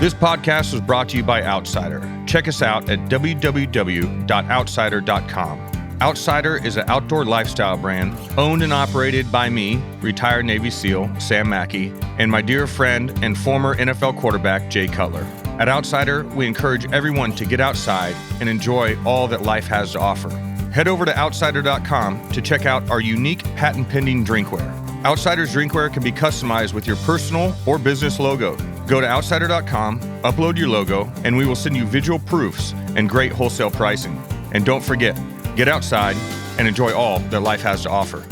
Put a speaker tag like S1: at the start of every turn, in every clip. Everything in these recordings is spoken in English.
S1: This podcast was brought to you by Outsider. Check us out at www.outsider.com. Outsider is an outdoor lifestyle brand owned and operated by me, retired Navy SEAL Sam Mackey, and my dear friend and former NFL quarterback Jay Cutler. At Outsider, we encourage everyone to get outside and enjoy all that life has to offer. Head over to outsider.com to check out our unique patent-pending drinkware. Outsider's drinkware can be customized with your personal or business logo. Go to outsider.com, upload your logo, and we will send you visual proofs and great wholesale pricing. And don't forget, get outside and enjoy all that life has to offer.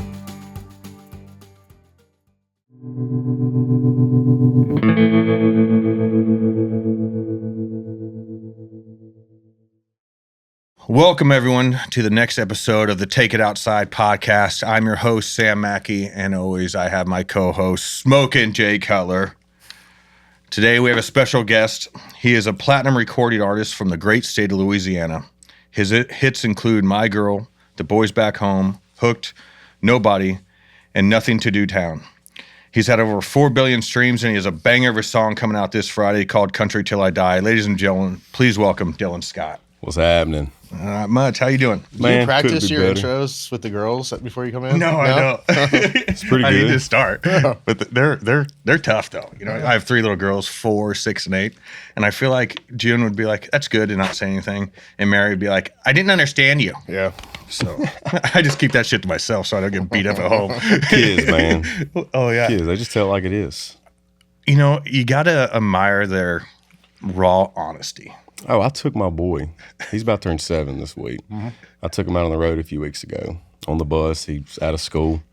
S1: Welcome, everyone, to the next episode of the Take It Outside podcast. I'm your host, Sam Mackey, and always I have my co-host, Smokin' Jay Cutler. Today, we have a special guest. He is a platinum recording artist from the great state of Louisiana. His hits include My Girl, The Boys Back Home, Hooked, Nobody, and Nothing to Do Town. He's had over 4 billion streams, and he has a banger of a song coming out this Friday called Country Till I Die. Ladies and gentlemen, please welcome Dylan Scott.
S2: What's happening?
S1: Not much. How you doing?
S3: Do you practice your intros with the girls before you come in?
S1: No, I don't.
S2: It's pretty good.
S1: I need to start, but they're tough though. You know, I have 3 little girls, 4, 6, and 8, and I feel like June would be like, "That's good," and not say anything, and Mary would be like, "I didn't understand you."
S3: Yeah.
S1: So I just keep that shit to myself so I don't get beat up at home.
S2: Kids, man.
S1: Oh yeah.
S2: Kids, they just tell it like it is.
S1: You know, you gotta admire their raw honesty.
S2: Oh, I took my boy. He's about to turn 7 this week.
S1: Mm-hmm.
S2: I took him out on the road a few weeks ago on the bus. He's out of school.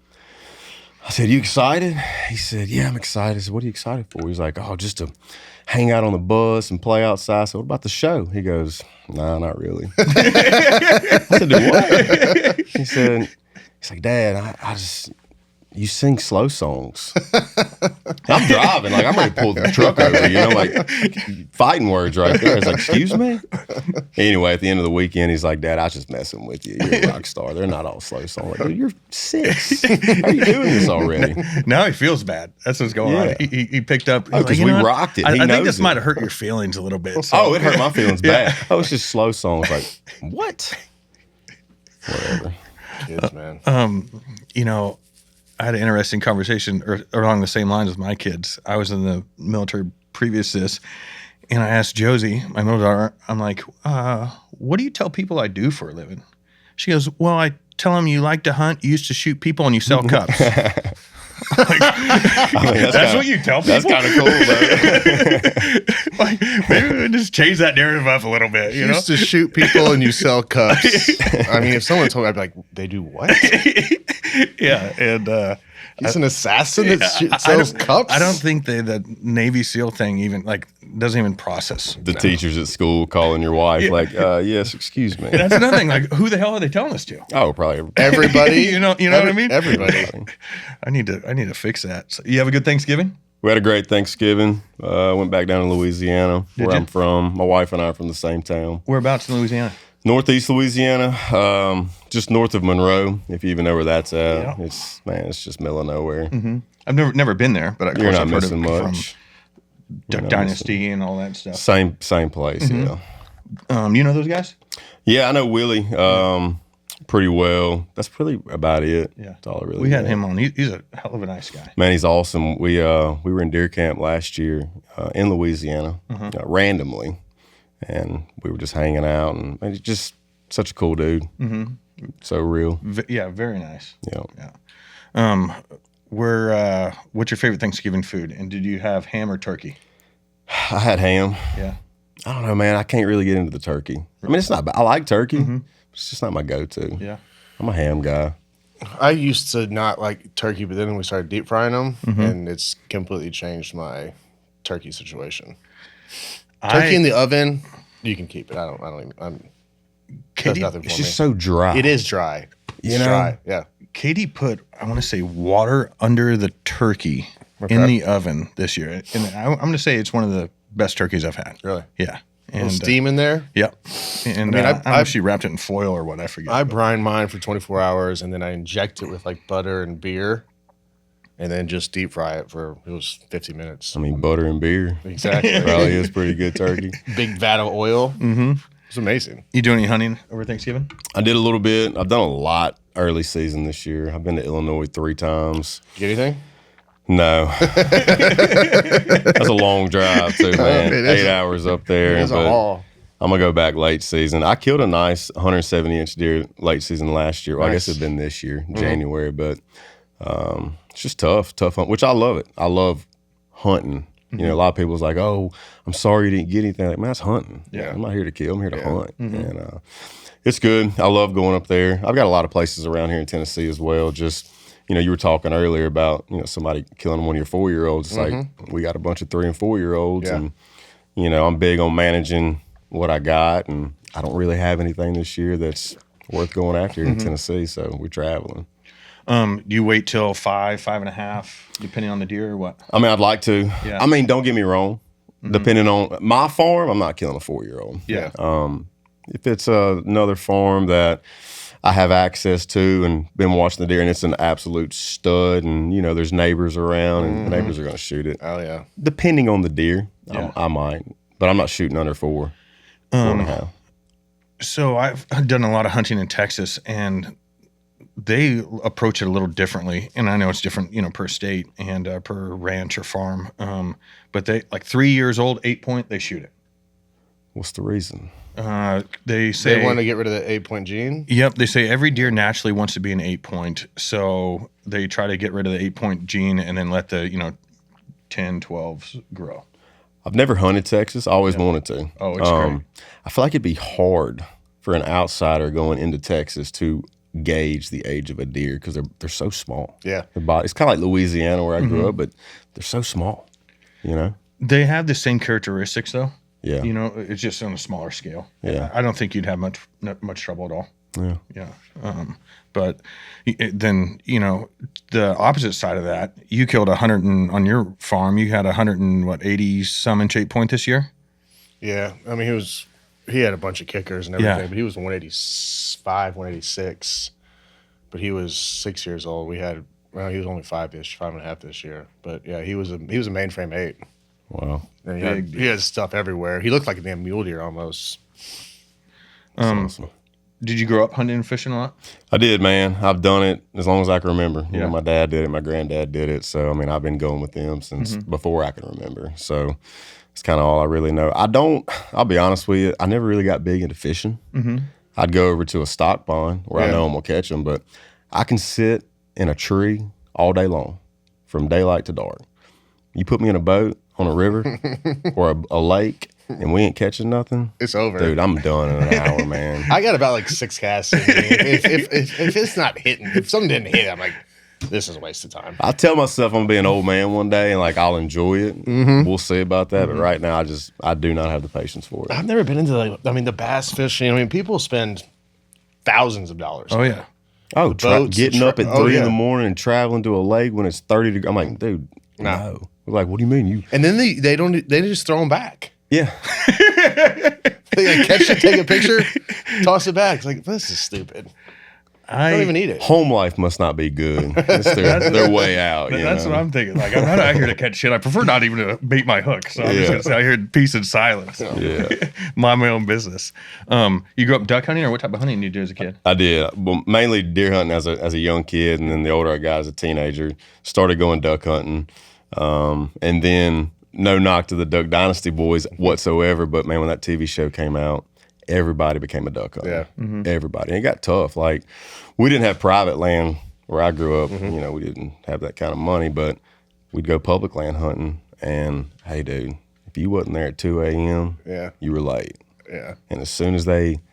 S2: I said, "You excited?" He said, "Yeah, I'm excited." I said, "What are you excited for?" He's like, "Oh, just to hang out on the bus and play outside." I said, "What about the show?" He goes, "Nah, not really." I said, "Do what?" He's like, "Dad, I just, you sing slow songs." I'm driving, like I'm ready to pull the truck over, you know, like fighting words right there. It's like, "Excuse me?" Anyway, at the end of the weekend, he's like, "Dad, I was just messing with you. You're a rock star. They're not all slow songs." Like, "You're 6. How are you doing this already?"
S1: Now he feels bad. That's what's going on. He picked up.
S2: Oh, because we rocked it.
S1: I think this might have hurt your feelings a little bit. So.
S2: Oh, it hurt my feelings bad. Oh, it's just slow songs. Like, what? Whatever.
S3: Kids, man.
S1: You know, I had an interesting conversation along the same lines with my kids. I was in the military previous to this, and I asked Josie, my middle daughter, I'm like, what do you tell people I do for a living? She goes, "Well, I tell them you like to hunt, you used to shoot people, and you sell cups." That's what you tell people?
S2: That's kind of cool, though.
S1: Like, maybe we just change that narrative up a little bit, you know?
S3: Used to shoot people and you sell cups. I mean, if someone told me, I'd be like, "They do what?"
S1: Yeah, and
S3: he's an assassin that sells cups?
S1: I don't think the Navy SEAL thing even, like, doesn't even process.
S2: The teachers at school calling your wife, like, "Yes, excuse me."
S1: That's another thing. Like, who the hell are they telling this to?
S2: Oh, probably
S3: everybody.
S1: you know what I mean?
S3: Everybody.
S1: I need to fix that. So, you have a good Thanksgiving?
S2: We had a great Thanksgiving. Went back down to Louisiana, where I'm from. My wife and I are from the same town.
S1: Whereabouts in Louisiana?
S2: Northeast Louisiana, just north of Monroe, if you even know where that's at. Yeah. It's just middle of nowhere.
S1: Mm-hmm. I've never been there, but
S2: You're not missing much.
S1: From Duck Dynasty and all that stuff.
S2: Same place,
S1: mm-hmm. Yeah. You know those guys?
S2: Yeah, I know Willie pretty well. That's really about it. Yeah, that's all I really.
S1: We had him on. He's a hell of a nice guy.
S2: Man, he's awesome. We were in deer camp last year in Louisiana, randomly. And we were just hanging out, and he's just such a cool dude. Mm-hmm. So real.
S1: Yeah, very nice.
S2: Yeah.
S1: What's your favorite Thanksgiving food? And did you have ham or turkey?
S2: I had ham.
S1: Yeah.
S2: I don't know, man. I can't really get into the turkey. I mean, it's not bad. I like turkey. Mm-hmm. It's just not my go-to.
S1: Yeah.
S2: I'm a ham guy.
S3: I used to not like turkey, but then we started deep frying them, and it's completely changed my turkey situation. Turkey in the oven, you can keep it. I don't even. Does nothing for
S2: it's
S3: me.
S2: just so dry.
S3: It is dry. It's dry. Yeah.
S1: Katie put, I want to say, water under the turkey in the oven this year, and I'm going to say it's one of the best turkeys I've had.
S3: Really?
S1: Yeah.
S3: And steam in there?
S1: Yep. And I don't know if she wrapped it in foil or what, I forget.
S3: I brine mine for 24 hours, and then I inject it with like butter and beer. and then just deep fry it for, it was 50 minutes.
S2: I mean, butter and beer.
S3: Exactly.
S2: Probably is pretty good turkey.
S3: Big vat of oil. Mm-hmm. It's amazing.
S1: You do any hunting over Thanksgiving?
S2: I did a little bit. I've done a lot early season this year. I've been to Illinois 3 times.
S3: Get anything?
S2: No. That's a long drive too, man. 8 hours up there.
S3: It's a haul.
S2: I'm going to go back late season. I killed a nice 170-inch deer late season last year. Well, I guess it'd been this year, January, but it's just tough hunt, which I love it. I love hunting. You know, a lot of people's like, oh, I'm sorry you didn't get anything. Like, man, that's hunting.
S3: Yeah.
S2: I'm not here to kill. I'm here to hunt. And it's good. I love going up there. I've got a lot of places around here in Tennessee as well. Just, you know, you were talking earlier about, you know, somebody killing one of your 4-year-olds. It's like, we got a bunch of 3 and 4-year-olds.
S3: Yeah.
S2: And, you know, I'm big on managing what I got. And I don't really have anything this year that's worth going after here in Tennessee. So we're traveling.
S1: Do you wait till 5.5, depending on the deer, or what?
S2: I mean, I'd like to.
S1: Yeah.
S2: I mean, don't get me wrong. Depending on my farm, I'm not killing a 4-year-old.
S1: Yeah.
S2: If it's another farm that I have access to and been watching the deer and it's an absolute stud and, you know, there's neighbors around and the neighbors are going to shoot it.
S3: Oh, yeah.
S2: Depending on the deer,
S1: Yeah.
S2: I might. But I'm not shooting under 4, 4.5.
S1: So I've done a lot of hunting in Texas, and they approach it a little differently. And I know it's different, you know, per state and per ranch or farm. But they, like 3 years old, 8-point, they shoot it.
S2: What's the reason?
S1: They say
S3: They want to get rid of the 8-point gene?
S1: Yep, they say every deer naturally wants to be an 8-point, so they try to get rid of the 8-point gene and then let the 10, 12s grow.
S2: I've never hunted Texas. I always wanted to.
S1: Oh, it's great.
S2: I feel like it'd be hard for an outsider going into Texas to gauge the age of a deer because they're so small.
S3: Yeah.
S2: It's kind of like Louisiana where I grew up, but they're so small. You know.
S1: They have the same characteristics, though.
S2: Yeah.
S1: You know, it's just on a smaller scale.
S2: Yeah.
S1: I don't think you'd have much trouble at all.
S2: Yeah.
S1: Yeah. But then, you know, the opposite side of that, you killed on your farm, you had 180 some inch 8-point this year?
S3: Yeah. I mean, he had a bunch of kickers and everything,
S1: Yeah.
S3: but he was 185, 186. But he was 6 years old. He was only 5.5 this year. But yeah, he was a mainframe 8.
S2: Wow.
S3: And he had stuff everywhere. He looked like a damn mule deer almost.
S2: That's awesome.
S1: Did you grow up hunting and fishing a lot?
S2: I did, man. I've done it as long as I can remember. You
S1: Yeah.
S2: know, my dad did it. My granddad did it. So, I mean, I've been going with them since before I can remember. So, it's kind of all I really know. I'll be honest with you, I never really got big into fishing. I'd go over to a stock pond where I know I'm going to catch them, but I can sit in a tree all day long from daylight to dark. You put me in a boat on a river or a lake and we ain't catching nothing,
S3: It's over.
S2: dude, I'm done in an hour, man.
S3: I got about like 6 casts in me. If it's not hitting, if something didn't hit, I'm like, this is a waste of time.
S2: I tell myself I'm gonna be an old man one day and like I'll enjoy it. We'll see about that. But right now I do not have the patience for it.
S3: I've never been into the bass fishing. I mean, people spend thousands of dollars.
S1: Oh, yeah.
S2: Oh,
S3: boats,
S2: getting up at
S3: oh,
S2: 3 in
S3: yeah.
S2: the morning and traveling to a lake when it's 30 degrees. I'm like, dude, no. We're like, what do you mean? You
S3: And then they just throw them back.
S2: Yeah.
S3: They like, catch it, take a picture, toss it back. It's like, this is stupid. I don't even eat it.
S2: Home life must not be good. They're way out.
S1: That's what I'm thinking. Like, I'm not out here to catch shit. I prefer not even to bait my hook. So I'm just going to sit out here in peace and silence.
S2: Yeah.
S1: Mind my own business. You grew up duck hunting, or what type of hunting did you do as a kid?
S2: I did. Well, mainly deer hunting as a young kid, and then the older I got as a teenager, started going duck hunting. And then no knock to the Duck Dynasty boys whatsoever, but man, when that TV show came out, everybody became a duck hunter.
S3: Yeah.
S2: Everybody. And it got tough. Like, we didn't have private land where I grew up. You know, we didn't have that kind of money, but we'd go public land hunting. And hey, dude, if you wasn't there at 2 a.m., you were late.
S3: Yeah.
S2: And as soon as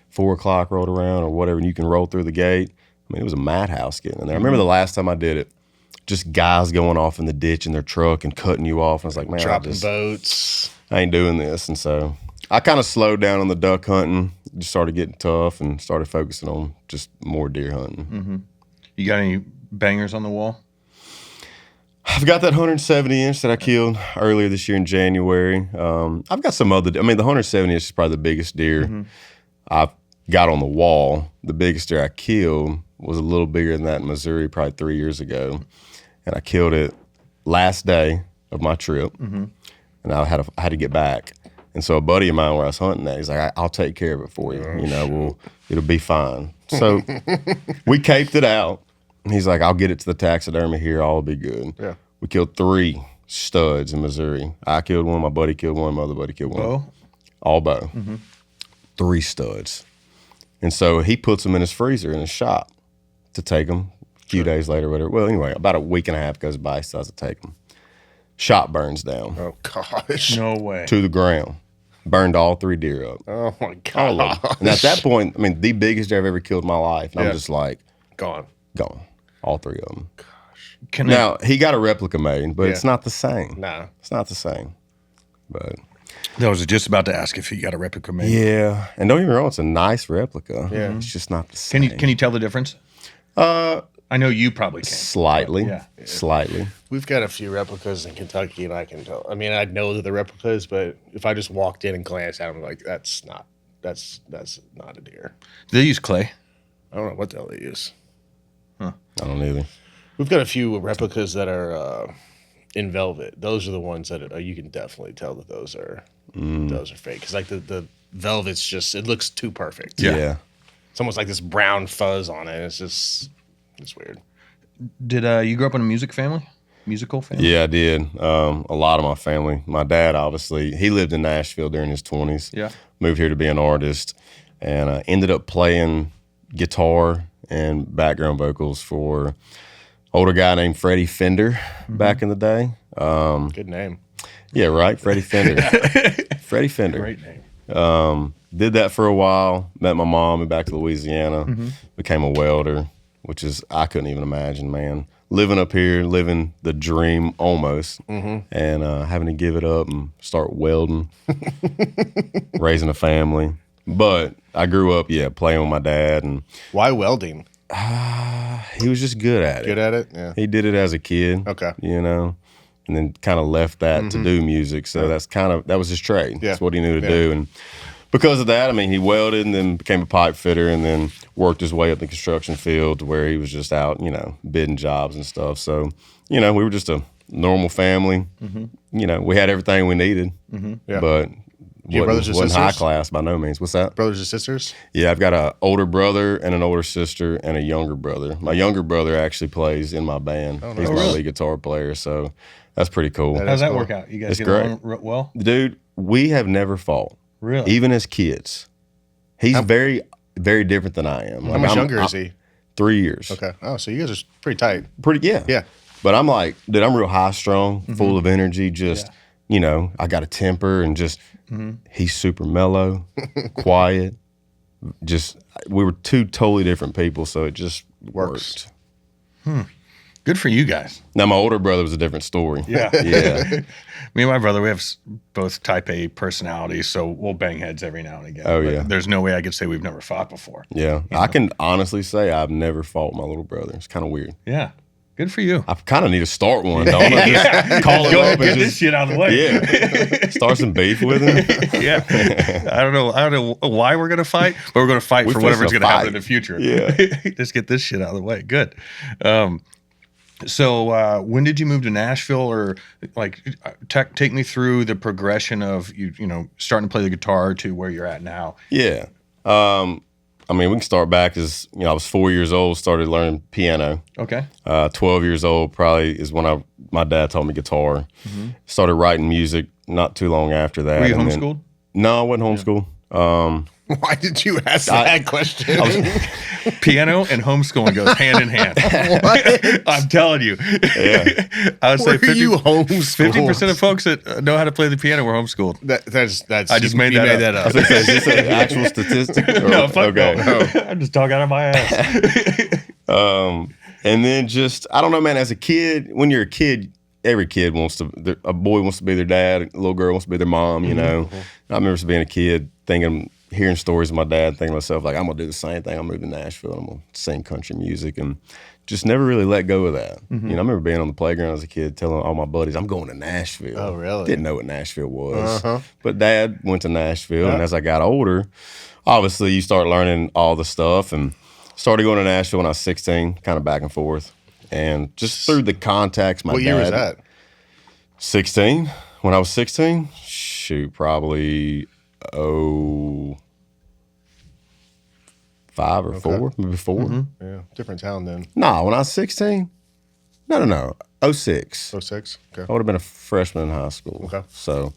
S2: 4 o'clock rolled around or whatever, and you can roll through the gate, I mean, it was a madhouse getting in there. I remember the last time I did it, just guys going off in the ditch in their truck and cutting you off. And I was like, man,
S3: Dropping boats.
S2: I ain't doing this. And so I kind of slowed down on the duck hunting, just started getting tough and started focusing on just more deer hunting.
S1: You got any bangers on the wall?
S2: I've got that 170 inch that I killed earlier this year in January. I've got some other, the 170 inch is probably the biggest deer I've got on the wall. The biggest deer I killed was a little bigger than that in Missouri probably 3 years ago. and I killed it last day of my trip, and I had to get back. And so a buddy of mine where I was hunting that, he's like, I'll take care of it for you. It'll be fine. So we caped it out. And he's like, I'll get it to the taxidermy here. All will be good. Yeah. We killed 3 studs in Missouri. I killed one. My buddy killed one. My other buddy killed one.
S1: Bow?
S2: All bow. 3 studs. And so he puts them in his freezer in his shop to take them a few days later, whatever. Well, anyway, about a week and a half goes by, he decides to take them. Shop burns down.
S3: Oh, gosh.
S1: No way.
S2: To the ground. Burned all 3 deer up.
S3: Oh, my
S2: All of them.
S3: God.
S2: And at that point, I mean, the biggest deer I've ever killed in my life. And I'm just like,
S3: Gone.
S2: all 3 of them.
S1: Now,
S2: He got a replica made, but it's not the same.
S3: Nah.
S2: It's not the same. But
S1: I was just about to ask if he got a replica made.
S2: yeah, and don't get me wrong, it's a nice replica.
S3: Yeah.
S2: It's just not the same.
S1: Can you tell the difference? I know you probably can.
S2: Slightly.
S1: Yeah.
S2: Slightly.
S3: We've got a few replicas in Kentucky, and I can tell. I mean, I know that they're replicas, but if I just walked in and glanced at them, like, that's not a deer.
S1: Do they use clay?
S3: I don't know what the hell they use.
S2: I don't either.
S3: We've got a few replicas that are in velvet. Those are the ones that you can definitely tell that those are fake. Because like the velvet's just, it looks too perfect.
S2: Yeah.
S3: It's almost like this brown fuzz on it. It's weird.
S1: Did you grow up in a musical family?
S2: Yeah, I did. A lot of my family. My dad, obviously, he lived in Nashville during his 20s.
S1: Yeah.
S2: Moved here to be an artist, and ended up playing guitar and background vocals for older guy named Freddie Fender back in the day.
S3: Good name.
S2: Yeah, right? Freddie Fender. Freddie Fender.
S1: Great name.
S2: Did that for a while. Met my mom, went back to Louisiana, became a welder, which is, I couldn't even imagine, man. Living up here, living the dream almost, and having to give it up and start welding, raising a family. But I grew up, playing with my dad. And
S3: Why welding?
S2: he was just good at it.
S3: Good at it? Yeah.
S2: He did it as a kid.
S3: Okay.
S2: And then kind of left that to do music. So that was his trade.
S3: Yeah.
S2: That's what he knew to do. And because of that, I mean, he welded and then became a pipe fitter and then worked his way up the construction field to where he was just out, bidding jobs and stuff. So, we were just a normal family. We had everything we needed,
S3: Yeah.
S2: but
S3: Your brothers or
S2: wasn't high
S3: sisters?
S2: class by no means. What's that?
S3: Brothers and sisters?
S2: Yeah, I've got an older brother and an older sister and a younger brother. My younger brother actually plays in my band. He's my lead guitar player, so that's pretty cool.
S1: How's that work out? You guys
S2: It's
S1: get
S2: great.
S1: along well?
S2: Dude, we have never fought.
S1: Really?
S2: Even as kids. He's very, very different than I am.
S3: How much younger is he?
S2: 3 years.
S3: Okay. Oh, so you guys are pretty tight.
S2: Yeah.
S3: Yeah.
S2: But I'm like, dude, I'm real high strung, full of energy, just, I got a temper and just, he's super mellow, quiet. Just, we were 2 totally different people, so it just worked.
S1: Good for you guys.
S2: Now, my older brother was a different story.
S1: Yeah.
S2: Yeah.
S1: Me and my brother, we have both type A personalities, so we'll bang heads every now and again.
S2: Oh,
S1: But
S2: yeah.
S1: There's no way I could say we've never fought before.
S2: Yeah. I can honestly say I've never fought my little brother. It's kind of weird.
S1: Yeah. Good for you.
S2: I kind of need to start one, don't I? Just call him
S1: Go
S2: up
S1: ahead,
S2: and
S1: get this
S2: just,
S1: shit out of the way.
S2: yeah, start some beef with him.
S1: Yeah. I don't know why we're going to fight, but we're going to fight
S2: We
S1: for whatever's
S2: fixing
S1: going
S2: to
S1: to happen
S2: fight.
S1: in the future.
S2: Yeah.
S1: Just get this shit out of the way. Good. So when did you move to Nashville, or like take me through the progression of you starting to play the guitar to where you're at now?
S2: Yeah. I mean, we can start back as, I was 4 years old, started learning piano.
S1: Okay.
S2: 12 years old probably is when my dad taught me guitar. Started writing music not too long after that.
S1: Were you
S2: and then-
S1: homeschooled?
S2: No, I wasn't homeschooled.
S3: Why did you ask that question?
S1: Piano and homeschooling goes hand in hand. I'm telling you.
S2: Yeah.
S1: I would say
S3: Were you homeschooled?
S1: 50% of folks that know how to play the piano were homeschooled.
S3: That's
S1: I just made
S3: you
S1: that
S3: made
S1: up.
S3: that
S2: I
S3: up.
S2: was gonna say, is this an actual statistic? Or-
S1: No, fuck
S2: okay.
S1: no. I'm just talking out of my ass.
S2: And then just, I don't know, man, as a kid, when you're a kid, every kid a boy wants to be their dad, a little girl wants to be their mom, I remember being a kid hearing stories of my dad, thinking to myself, like, I'm going to do the same thing. I'll move to Nashville. I'm going to sing country music, and just never really let go of that. I remember being on the playground as a kid telling all my buddies, I'm going to Nashville.
S3: Oh, really?
S2: Didn't know what Nashville was. But Dad went to Nashville, and as I got older, obviously you start learning all the stuff, and started going to Nashville when I was 16, kind of back and forth. And just through the contacts,
S3: What year was that?
S2: 16. When I was 16, shoot, probably 05 or 4, maybe 4.
S3: Yeah, different town then.
S2: No, when I was 16, no, 06.
S3: 06? Okay.
S2: I would have been a freshman in high school.
S3: Okay.
S2: So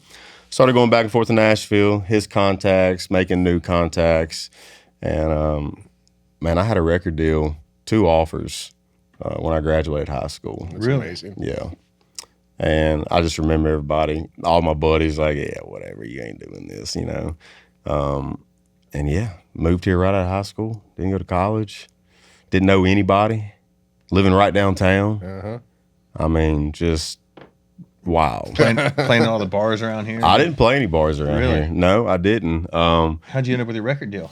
S2: started going back and forth to Nashville, his contacts, making new contacts. And, man, I had a record deal, 2 offers when I graduated high school.
S3: That's amazing.
S2: Yeah. And I just remember everybody, all my buddies, like, yeah, whatever, you ain't doing this, you know. And, yeah, moved here right out of high school, didn't go to college, didn't know anybody, living right downtown.
S3: Uh-huh.
S2: I mean, just wow.
S1: Playing all the bars around here?
S2: I didn't play any bars around
S1: Really?
S2: here. No, I didn't.
S1: How'd you end up with your record deal?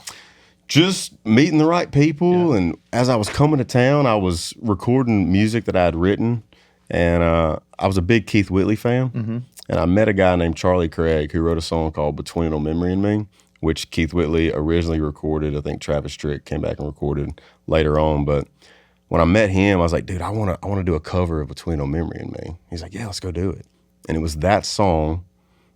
S2: Just meeting the right people. And as I was coming to town, I was recording music that I had written. And I was a big Keith Whitley fan. And I met a guy named Charlie Craig who wrote a song called Between a Memory and Me, which Keith Whitley originally recorded. I think Travis Tritt came back and recorded later on. But when I met him, I was like, dude, I want to do a cover of Between a Memory and Me. He's like, yeah, let's go do it. And it was that song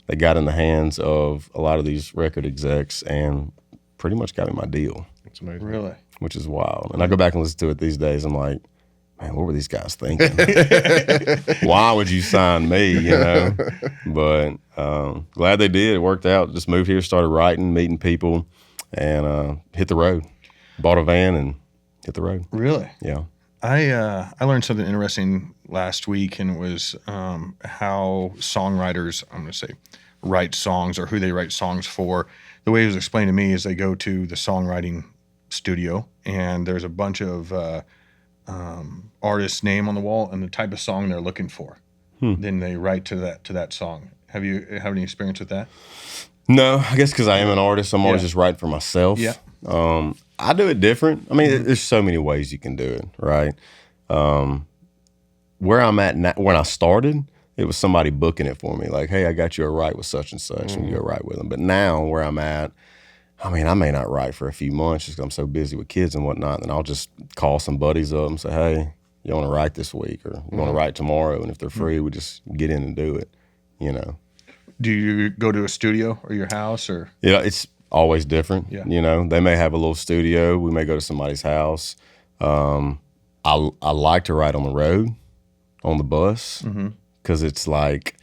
S2: that got in the hands of a lot of these record execs and pretty much got me my deal.
S3: That's amazing.
S1: Really?
S2: Which is wild. And I go back and listen to it these days. I'm like, man, what were these guys thinking? Why would you sign me, you know? But glad they did. It worked out. Just moved here, started writing, meeting people, and hit the road. Bought a van and hit the road.
S1: Really?
S2: Yeah.
S1: I learned something interesting last week, and it was how songwriters, I'm going to say, write songs or who they write songs for. The way it was explained to me is they go to the songwriting studio, and there's a bunch of artist's name on the wall and the type of song they're looking for. Then they write to that song. Have you have any experience with that?
S2: No, I guess because I am an artist, I'm always just writing for myself.
S1: Yeah.
S2: I do it different. I mean, there's so many ways you can do it, right? Where I'm at now, when I started, it was somebody booking it for me. Like, hey, I got you a write with such and such, and you go write with them. But now, where I'm at, I mean, I may not write for a few months just because I'm so busy with kids and whatnot. And I'll just call some buddies up and say, hey, you want to write this week or you want to write tomorrow? And if they're free, we just get in and do it, you know.
S1: Do you go to a studio or your house or?
S2: Yeah, it's always different.
S1: Yeah.
S2: You know, they may have a little studio. We may go to somebody's house. I like to ride on the road, on the bus, because it's like,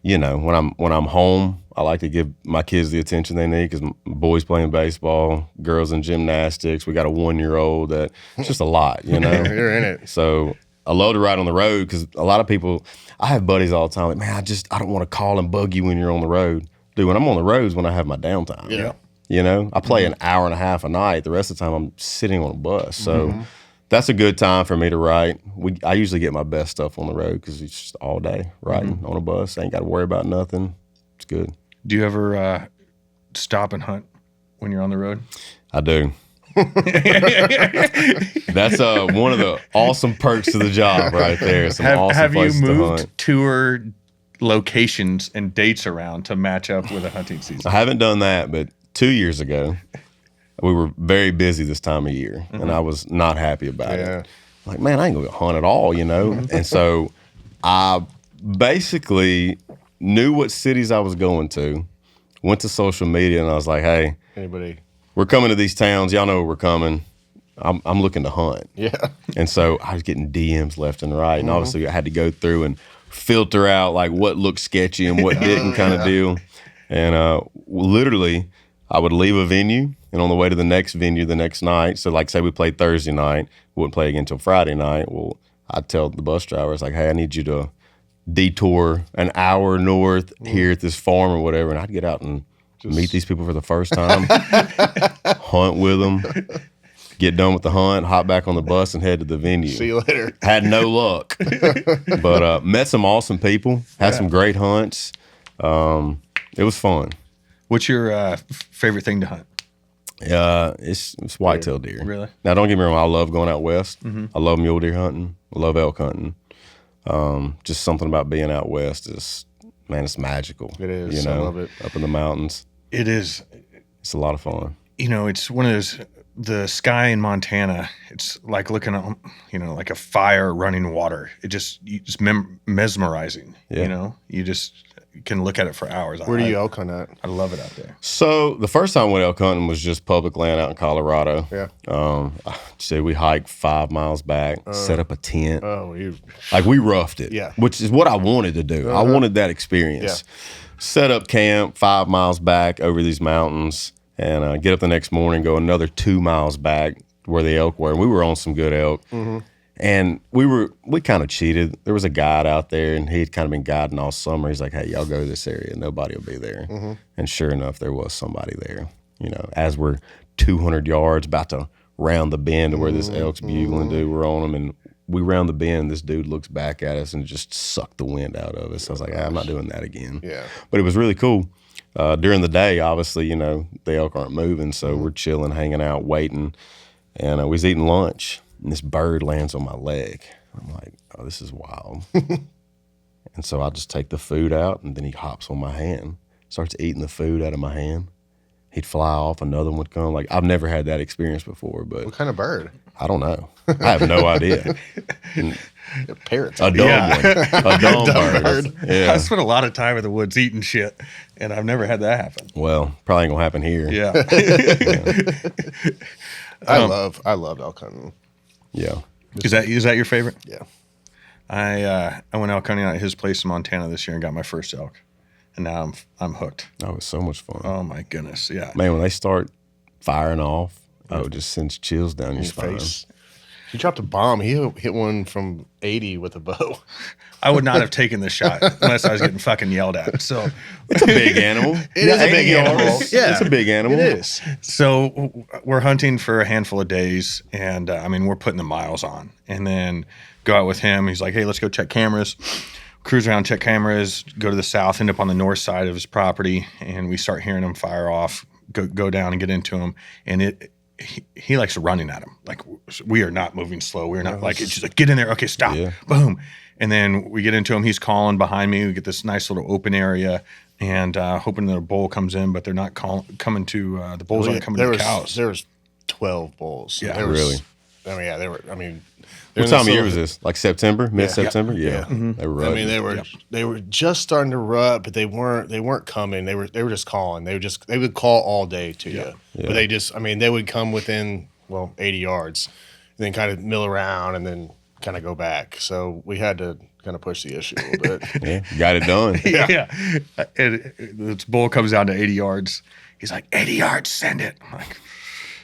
S2: you know, when I'm home, I like to give my kids the attention they need because boys playing baseball, girls in gymnastics. We got a 1-year-old that it's just a lot, you know.
S3: You're in it.
S2: So I love to ride on the road because a lot of people, I have buddies all the time like, man, I don't want to call and bug you when you're on the road. Dude, when I'm on the road is when I have my downtime.
S3: Yeah.
S2: You know, I play an hour and a half a night. The rest of the time I'm sitting on a bus. So that's a good time for me to write. I usually get my best stuff on the road because it's just all day riding on a bus. I ain't got to worry about nothing. It's good.
S1: Do you ever stop and hunt when you're on the road?
S2: I do. That's one of the awesome perks of the job right there. Some awesome
S1: Have you
S2: places to
S1: moved
S2: hunt.
S1: tour locations and dates around to match up with a hunting
S2: I
S1: season?
S2: haven't done that, but 2 years ago, we were very busy this time of year, and I was not happy about it. Like, man, I ain't gonna hunt at all, you know? And so I basically knew what cities I was going to, went to social media, and I was like, hey,
S3: Anybody?
S2: we're coming to these towns. Y'all know where we're coming. I'm looking to hunt.
S3: Yeah.
S2: And so I was getting DMs left and right. And obviously I had to go through and filter out like what looked sketchy and what didn't kind of deal. And literally I would leave a venue and on the way to the next venue the next night. So like say we played Thursday night, we wouldn't play again until Friday night. Well, I'd tell the bus driver, it's like, hey, I need you to detour an hour north here at this farm or whatever. And I'd get out and meet these people for the first time, hunt with them, get done with the hunt, hop back on the bus and head to the venue.
S3: See you later.
S2: Had no luck, but met some awesome people, had some great hunts. It was fun.
S1: What's your favorite thing to hunt?
S2: It's whitetail deer.
S1: Really?
S2: Now, don't get me wrong, I love going out west. I love mule deer hunting. I love elk hunting. Just something about being out west is, man, it's magical.
S3: It is.
S2: You know,
S3: I love it.
S2: up in the mountains.
S1: It is.
S2: It's a lot of fun.
S1: You know, it's one of those the sky in Montana, it's like looking at, like a fire running water. It's mesmerizing.
S2: Yeah.
S1: You just can look at it for hours.
S3: Where do you elk hunt at?
S1: I love it out there.
S2: So the first time I went elk hunting was just public land out in Colorado.
S3: Yeah.
S2: So we hiked 5 miles back, set up a tent.
S3: Like
S2: we roughed it.
S3: Yeah.
S2: Which is what I wanted to do. I wanted that experience.
S3: Yeah.
S2: Set up camp 5 miles back over these mountains, and get up the next morning, go another 2 miles back where the elk were. And we were on some good elk. Mm-hmm. And we kind of cheated. There was a guide out there, and he had kind of been guiding all summer. He's like, hey, y'all go to this area. Nobody will be there. Mm-hmm. And sure enough, there was somebody there. As we're 200 yards about to round the bend to where this elk's bugling dude, we're on him, and we round the bend. This dude looks back at us and just sucked the wind out of us. I was like, I'm not doing that again.
S3: Yeah.
S2: But it was really cool. During the day, obviously, the elk aren't moving, so we're chilling, hanging out, waiting. And we was eating lunch, and this bird lands on my leg. I'm like, oh, this is wild. And so I just take the food out, and then he hops on my hand, starts eating the food out of my hand. He'd fly off, another one would come. Like, I've never had that experience before. But
S3: what kind of bird?
S2: I don't know. I have no idea.
S3: Parrots.
S2: A dumb one. A dumb bird. Yeah.
S1: I spent a lot of time in the woods eating shit, and I've never had that happen.
S2: Well, probably ain't gonna happen here.
S1: Yeah.
S3: I love elk hunting.
S2: Yeah.
S1: Is that your favorite?
S3: Yeah.
S1: I went elk hunting at his place in Montana this year and got my first elk, and now I'm hooked.
S2: That was so much fun.
S1: Oh my goodness, yeah.
S2: Man, when they start firing off, it just sends chills down your spine.
S3: Face. He dropped a bomb. He hit one from 80 with a bow.
S1: I would not have taken the shot unless I was getting fucking yelled at. So
S2: it's a big animal.
S3: It is a big animal.
S2: Yeah, it's a big animal.
S3: It is.
S1: So we're hunting for a handful of days, and we're putting the miles on, and then go out with him. He's like, "Hey, let's go check cameras." Cruise around, check cameras. Go to the south, end up on the north side of his property, and we start hearing him fire off. Go down and get into him, and he likes running at him. Like, we are not moving slow. We're not it's just like, get in there. Okay, stop. Yeah. Boom. And then we get into him. He's calling behind me. We get this nice little open area, and hoping that a bull comes in, but they're not coming to the bulls aren't coming to the cows.
S3: There was 12 bulls.
S2: Yeah, really.
S3: They were.
S2: What time of year was this? Like September, mid-September? Yeah.
S3: Mm-hmm.
S2: They were.
S3: They were just starting to rut, but they weren't coming. They were just calling. They would call all day to you. Yeah. But they would come within 80 yards, and then kind of mill around, and then kind of go back. So we had to kind of push the issue a little bit.
S2: Yeah, got it done.
S1: Yeah. And this bull comes down to 80 yards. He's like, 80 yards, send it. I'm like,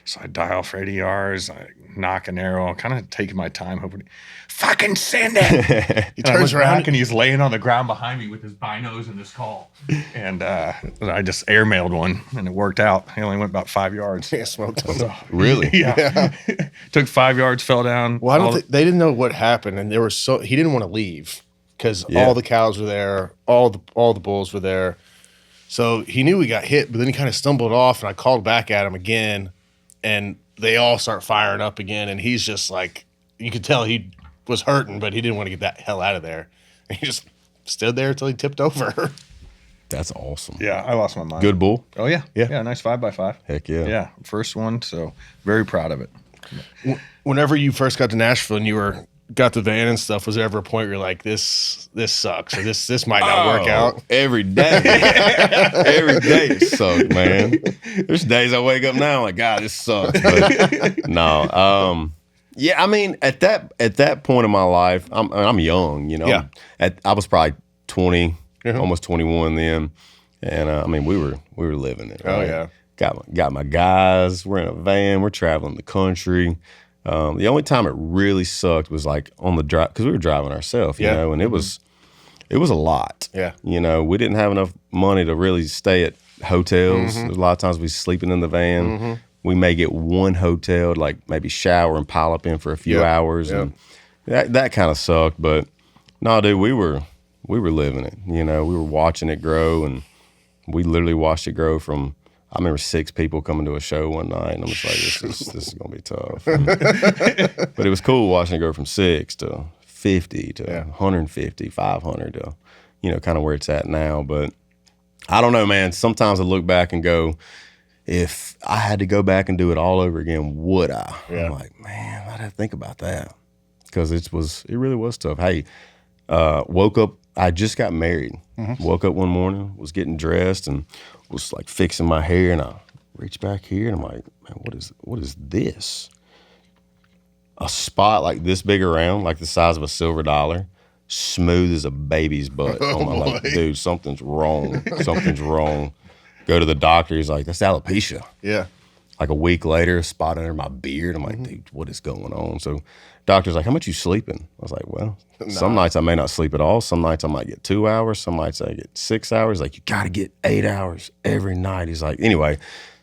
S1: so I dial for 80 yards. I knock an arrow, kind of taking my time, hoping, fucking send it.
S3: He turns around
S1: and he's laying on the ground behind me with his binos and his call. And I just airmailed one, and it worked out. He only went about 5 yards.
S3: Yeah, smoked him.
S1: So,
S2: really?
S1: Yeah. Took 5 yards, fell down.
S3: Well, I don't think they didn't know what happened, and he didn't want to leave because all the cows were there, all the bulls were there. So he knew we got hit, but then he kind of stumbled off, and I called back at him again, and they all start firing up again, and he's just like, you could tell he was hurting, but he didn't want to get that hell out of there. And he just stood there until he tipped over.
S2: That's awesome.
S1: Yeah, I lost my mind.
S2: Good bull?
S1: Oh, yeah. Yeah, nice 5x5.
S2: Heck yeah.
S1: Yeah, first one, so very proud of it.
S3: Whenever you first got to Nashville and you got the van and stuff, was there ever a point where you're like, this sucks, or this might not work out?
S2: Every day. Every day it sucked, man. There's days I wake up now like, God, this sucks. But no. Yeah, at that point in my life, I'm young,
S3: Yeah.
S2: I was probably 20, almost 21 then. And we were living it. Right?
S3: Oh yeah.
S2: Got my guys, we're in a van, we're traveling the country. The only time it really sucked was like on the drive, because we were driving ourselves, you know, and it was a lot.
S3: Yeah.
S2: We didn't have enough money to really stay at hotels.
S3: Mm-hmm.
S2: A lot of times we sleeping in the van. Mm-hmm. We may get one hotel, like maybe shower and pile up in for a few hours.
S3: Yeah.
S2: And that kind of sucked. But no, dude, we were living it. We were watching it grow, and we literally watched it grow from, I remember 6 people coming to a show one night, and I'm just like, this is gonna be tough. But it was cool watching it go from 6 to 50 to 150, 500 to, kind of where it's at now. But I don't know, man. Sometimes I look back and go, if I had to go back and do it all over again, would I?
S3: Yeah.
S2: I'm like, man, I'd have to think about that because it really was tough. Hey, woke up. I just got married. Woke up one morning, was getting dressed, and was like fixing my hair, and I reached back here, and I'm like, man, what is this? A spot like this big around, like the size of a silver dollar, smooth as a baby's butt. I'm like, dude, something's wrong. Something's wrong. Go to the doctor. He's like, that's alopecia.
S3: Yeah.
S2: Like a week later, a spot under my beard. I'm like, dude, what is going on? So doctor's like, how much you sleeping? I was like, well, some nights I may not sleep at all. Some nights I might get 2 hours. Some nights I get 6 hours. Like, you got to get 8 hours every night. He's like, anyway,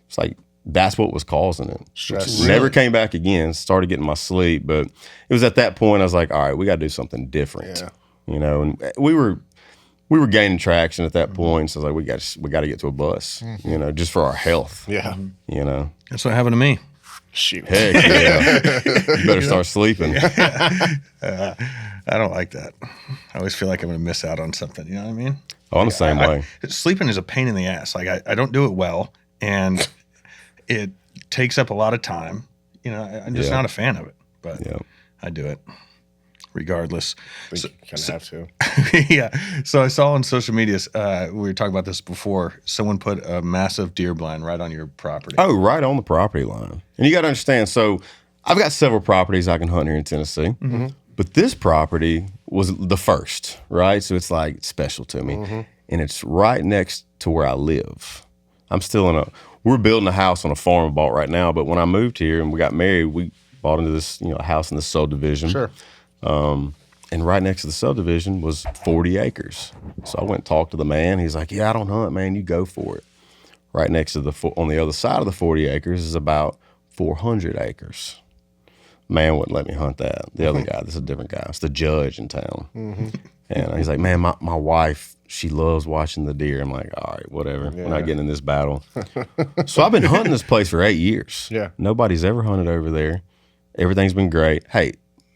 S2: it's like, that's what was causing it.
S3: Stress.
S2: Never came back again. Started getting my sleep. But it was at that point I was like, all right, we got to do something different.
S3: Yeah.
S2: You know, and we were gaining traction at that point. So I was like, we got to get to a bus, you know, just for our health.
S3: Yeah.
S2: You know.
S1: That's what happened to me.
S3: Shoot.
S2: Heck yeah. You better start sleeping.
S1: I don't like that. I always feel like I'm going to miss out on something. You know what I mean?
S2: Oh, I'm the same way.
S1: Sleeping is a pain in the ass. Like I don't do it well, and it takes up a lot of time. You know, I'm just not a fan of it, but I do it regardless.
S3: You kind of have to.
S1: Yeah. So I saw on social media, we were talking about this before, someone put a massive deer blind right on your property.
S2: Oh, right on the property line. And you got to understand, so I've got several properties I can hunt here in Tennessee, but this property was the first, right? So it's like special to me. And it's right next to where I live. I'm still we're building a house on a farm I bought right now, but when I moved here and we got married, we bought into this, a house in the subdivision.
S3: Sure.
S2: And right next to the subdivision was 40 acres. So I went and talked to the man. He's like, yeah, I don't hunt, man. You go for it. Right next to on the other side of the 40 acres is about 400 acres. Man wouldn't let me hunt that. The other guy, this is a different guy. It's the judge in town. And he's like, man, my wife, she loves watching the deer. I'm like, all right, whatever. We're not getting in this battle. So I've been hunting this place for 8 years.
S3: Yeah.
S2: Nobody's ever hunted over there. Everything's been great. Hey,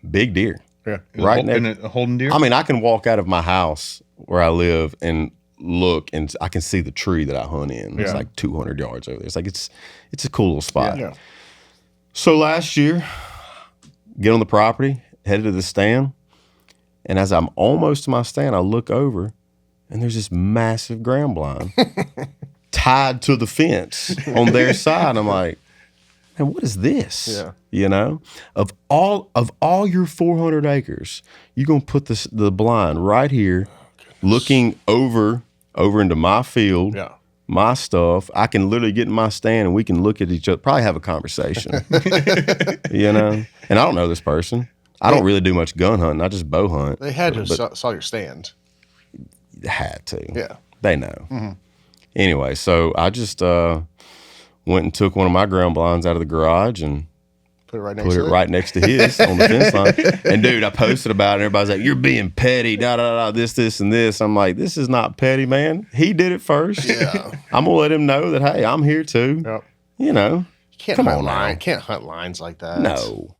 S2: big deer.
S3: Yeah.
S2: Right
S1: In a holding deer?
S2: I mean, I can walk out of my house where I live and look, and I can see the tree that I hunt in. It's like 200 yards over there. It's like it's a cool little spot.
S3: Yeah.
S2: So last year, get on the property, headed to the stand, and as I'm almost to my stand, I look over, and there's this massive ground blind tied to the fence on their side. I'm like, man, what is this?
S3: Yeah.
S2: You know, of all your 400 acres, you're gonna put the blind right here, looking over into my field, my stuff. I can literally get in my stand and we can look at each other, probably have a conversation. You know, and I don't know this person. I don't really do much gun hunting. I just bow hunt.
S3: They had to saw your stand.
S2: Had to.
S3: Yeah.
S2: They know. Anyway, so I just went and took one of my ground blinds out of the garage and
S3: put it
S2: right next to his on the fence line. And dude, I posted about it. Everybody's like, "You're being petty." This, and this. I'm like, this is not petty, man. He did it first.
S3: Yeah.
S2: I'm gonna let him know that hey, I'm here too.
S3: Yep.
S2: You know,
S3: Can't hunt lines like that.
S2: No.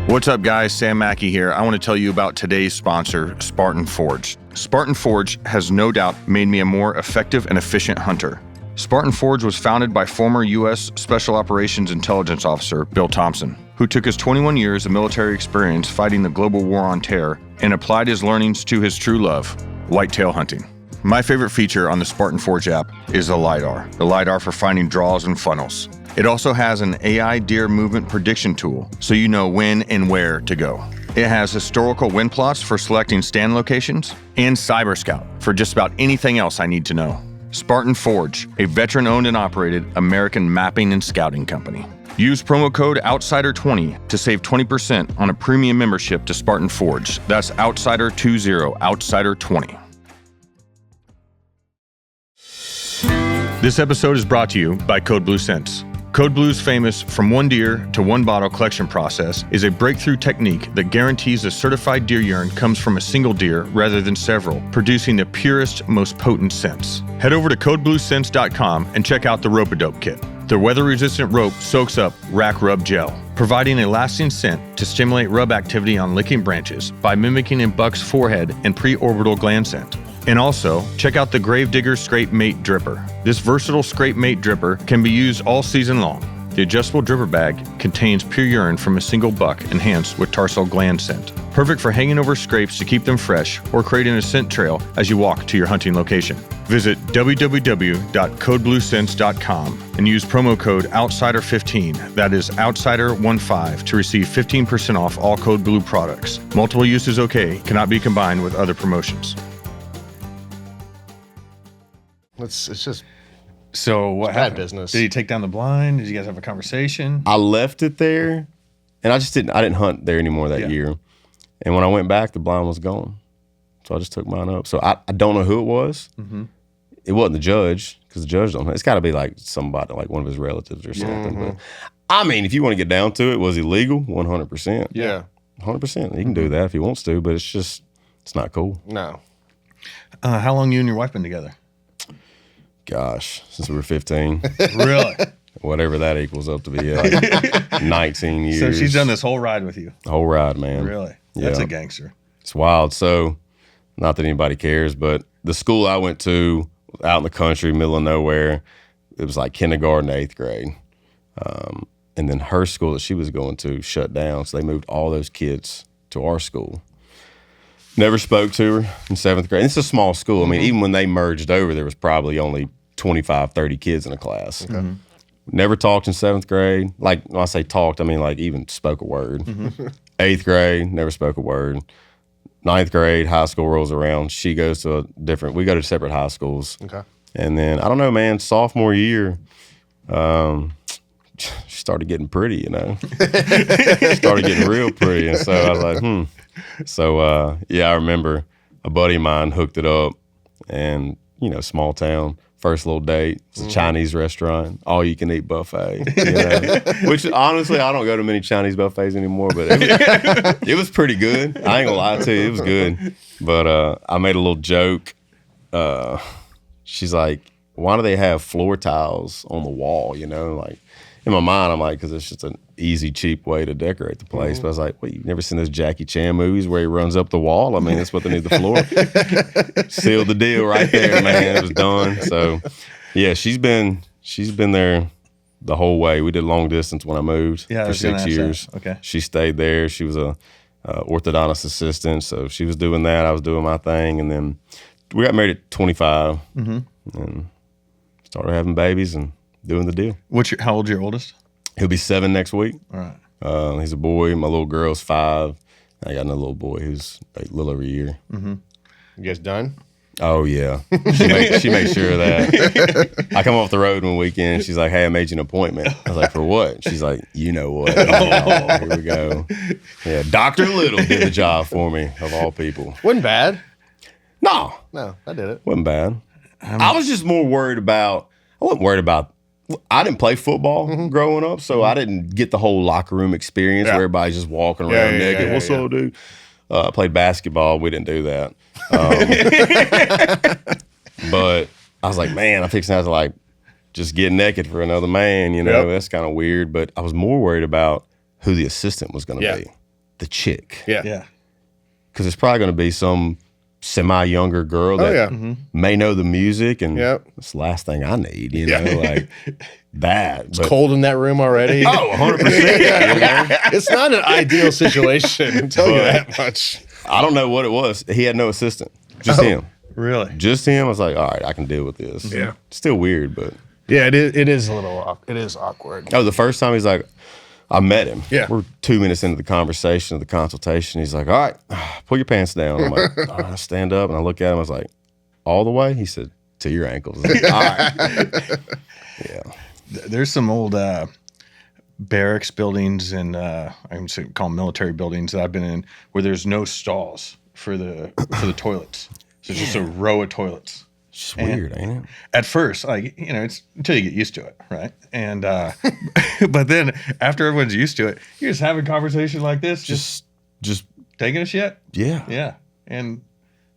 S1: What's up, guys? Sam Mackey here. I want to tell you about today's sponsor, Spartan Forge. Spartan Forge has no doubt made me a more effective and efficient hunter. Spartan Forge was founded by former U.S. Special Operations Intelligence Officer Bill Thompson, who took his 21 years of military experience fighting the global war on terror and applied his learnings to his true love, whitetail hunting. My favorite feature on the Spartan Forge app is the LiDAR for finding draws and funnels. It also has an AI deer movement prediction tool, so you know when and where to go. It has historical wind plots for selecting stand locations, and Cyber Scout for just about anything else I need to know. Spartan Forge, a veteran-owned and operated American mapping and scouting company. Use promo code OUTSIDER20 to save 20% on a premium membership to Spartan Forge. That's OUTSIDER20, OUTSIDER20. This episode is brought to you by Code Blue Scents. Code Blue's famous from one deer to one bottle collection process is a breakthrough technique that guarantees the certified deer urine comes from a single deer rather than several, producing the purest, most potent scents. Head over to codebluescents.com and check out the Rope-A-Dope Kit. Their weather-resistant rope soaks up rack rub gel, providing a lasting scent to stimulate rub activity on licking branches by mimicking a buck's forehead and preorbital gland scent. And also, check out the Gravedigger Scrape Mate Dripper. This versatile Scrape Mate dripper can be used all season long. The adjustable dripper bag contains pure urine from a single buck enhanced with tarsal gland scent. Perfect for hanging over scrapes to keep them fresh or creating a scent trail as you walk to your hunting location. Visit www.codebluesense.com and use promo code OUTSIDER15, that is OUTSIDER15, to receive 15% off all Code Blue products. Multiple use is okay, cannot be combined with other promotions.
S3: It's just
S1: So what
S3: bad
S1: happened?
S3: business.
S1: Did he take down the blind? Did you guys have a conversation?
S2: I left it there, and I didn't hunt there anymore that year. And when I went back, the blind was gone. So I just took mine up. So I don't know who it was. Mm-hmm. It wasn't the judge, because the judge don't know. It's got to be like somebody, like one of his relatives or something. Mm-hmm. But I mean, if you want to get down to it, was he legal? 100%.
S3: Yeah.
S2: 100%. He can do that if he wants to, but it's not cool.
S3: No.
S1: How long you and your wife been together?
S2: Gosh, since we were 15.
S1: Really?
S2: Whatever that equals up to be, like 19 years.
S1: So she's done this whole ride with you?
S2: The whole ride, man.
S1: Really? That's a gangster.
S2: It's wild. So, not that anybody cares, but the school I went to, out in the country, middle of nowhere, it was like kindergarten, 8th grade. And then her school that she was going to shut down, so they moved all those kids to our school. Never spoke to her in 7th grade. And it's a small school. I mean, even when they merged over, there was probably only 25, 30 kids in a class. Okay. Mm-hmm. Never talked in 7th grade. Like, when I say talked, I mean like even spoke a word. Mm-hmm. 8th grade, never spoke a word. 9th grade, high school rolls around. She goes to we go to separate high schools. Okay. And then, I don't know, man, sophomore year, she started getting pretty, you know. Started getting real pretty. And so I was like, So, I remember a buddy of mine hooked it up, and, you know, small town, first little date, it's a Chinese restaurant, all-you-can-eat buffet, you know? Which, honestly, I don't go to many Chinese buffets anymore, but it was pretty good. I ain't gonna lie to you, it was good. But I made a little joke. She's like, why do they have floor tiles on the wall, you know? Like, in my mind, I'm like, because it's just an easy, cheap way to decorate the place. Mm-hmm. But I was like, wait, you've never seen those Jackie Chan movies where he runs up the wall? I mean, that's what they need the floor. Sealed the deal right there, man. It was done. So, yeah, she's been there the whole way. We did long distance when I moved for 6 years.
S1: Okay.
S2: She stayed there. She was a orthodontist assistant, so she was doing that. I was doing my thing, and then we got married at 25, and started having babies and doing the deal.
S1: How old's your oldest?
S2: He'll be 7 next week.
S1: All right.
S2: He's a boy. My little girl's 5. I got another little boy who's a little over a year.
S3: Mm-hmm. You guys done?
S2: Oh, yeah. She makes sure of that. I come off the road one weekend. She's like, hey, I made you an appointment. I was like, for what? She's like, you know what. Oh, here we go. Yeah, Dr. Little did the job for me, of all people.
S3: Wasn't bad.
S2: No,
S3: I did it.
S2: Wasn't bad. I was just more worried about, I didn't play football growing up, so I didn't get the whole locker room experience where everybody's just walking around naked. What's up, dude? I played basketball. We didn't do that. But I was like, man, I'm fixing to have to like just get naked for another man. You know, that's kind of weird. But I was more worried about who the assistant was going to be, the chick.
S1: Yeah.
S2: Because it's probably going to be some semi-younger girl that may know the music, and it's the last thing I need, you know, like that.
S3: It's cold in that room already.
S2: Oh, 100%. You know?
S3: It's not an ideal situation, I'll tell you that much.
S2: I don't know what it was. He had no assistant, just him.
S1: Really?
S2: Just him. I was like, all right, I can deal with this.
S3: Yeah.
S2: Still weird, but.
S3: Yeah, it is a little, it is awkward.
S2: Oh, the first time he's like, I met him.
S3: Yeah.
S2: We're 2 minutes into the conversation, of the consultation. He's like, all right, pull your pants down. I'm like, all right, I stand up, and I look at him. I was like, all the way? He said, to your ankles. I was like, all right. Yeah.
S1: There's some old barracks buildings and I'm going to call them military buildings that I've been in where there's no stalls for the toilets. So it's just a row of toilets.
S2: It's weird, ain't it?
S1: At first, like, you know, it's until you get used to it, right? And but then after everyone's used to it, you're just having a conversation like this, just taking a shit.
S2: Yeah.
S1: Yeah. And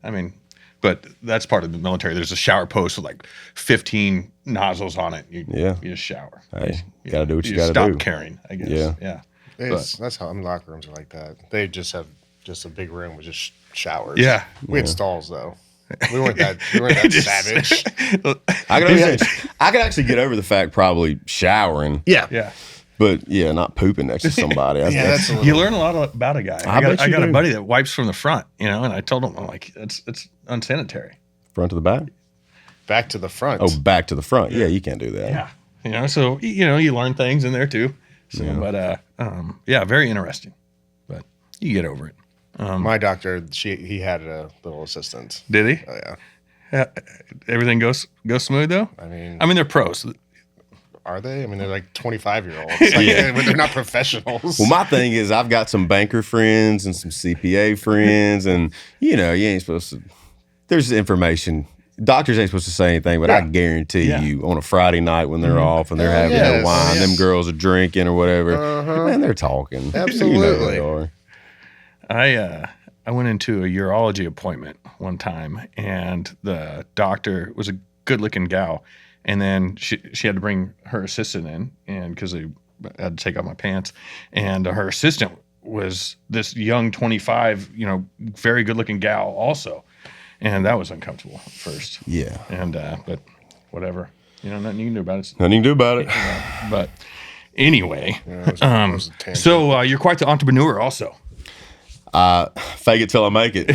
S1: I mean, but that's part of the military. There's a shower post with like 15 nozzles on it. You just shower.
S2: Hey, you gotta do what you gotta
S1: stop
S2: do.
S1: caring, I guess. Yeah.
S3: That's how locker rooms are like that. They just have just a big room with just showers.
S1: Yeah.
S3: We had stalls though. We weren't that savage.
S2: I could actually get over the fact probably showering.
S3: Yeah.
S2: But yeah, not pooping next to somebody.
S3: That's a little,
S1: You learn a lot about a guy. I got a buddy that wipes from the front, and I told him, I'm like, it's unsanitary.
S2: Front to the back?
S3: back to the front.
S2: Oh, back to the front. Yeah, you can't do that.
S1: Yeah. So, you learn things in there too. So, but, very interesting. But you get over it.
S3: My doctor, he had a little assistant.
S1: Did he?
S3: Oh, yeah.
S1: Everything goes smooth though?
S3: I mean,
S1: they're pros.
S3: Are they? I mean, they're like 25-year-olds. But they're not professionals.
S2: Well, my thing is I've got some banker friends and some CPA friends, and, you ain't supposed to. There's information. Doctors ain't supposed to say anything, but I guarantee you on a Friday night when they're off and they're having their wine, them girls are drinking or whatever, man, they're talking.
S3: Absolutely.
S2: They are.
S1: I went into a urology appointment one time, and the doctor was a good-looking gal, and then she had to bring her assistant in, and because I had to take off my pants, and her assistant was this young 25, very good-looking gal also, and that was uncomfortable at first.
S2: Yeah.
S1: And but whatever, nothing you can do about it.
S2: Nothing you can do about it.
S1: But anyway,
S3: so
S1: you're quite the entrepreneur also.
S2: Fake it till I make it.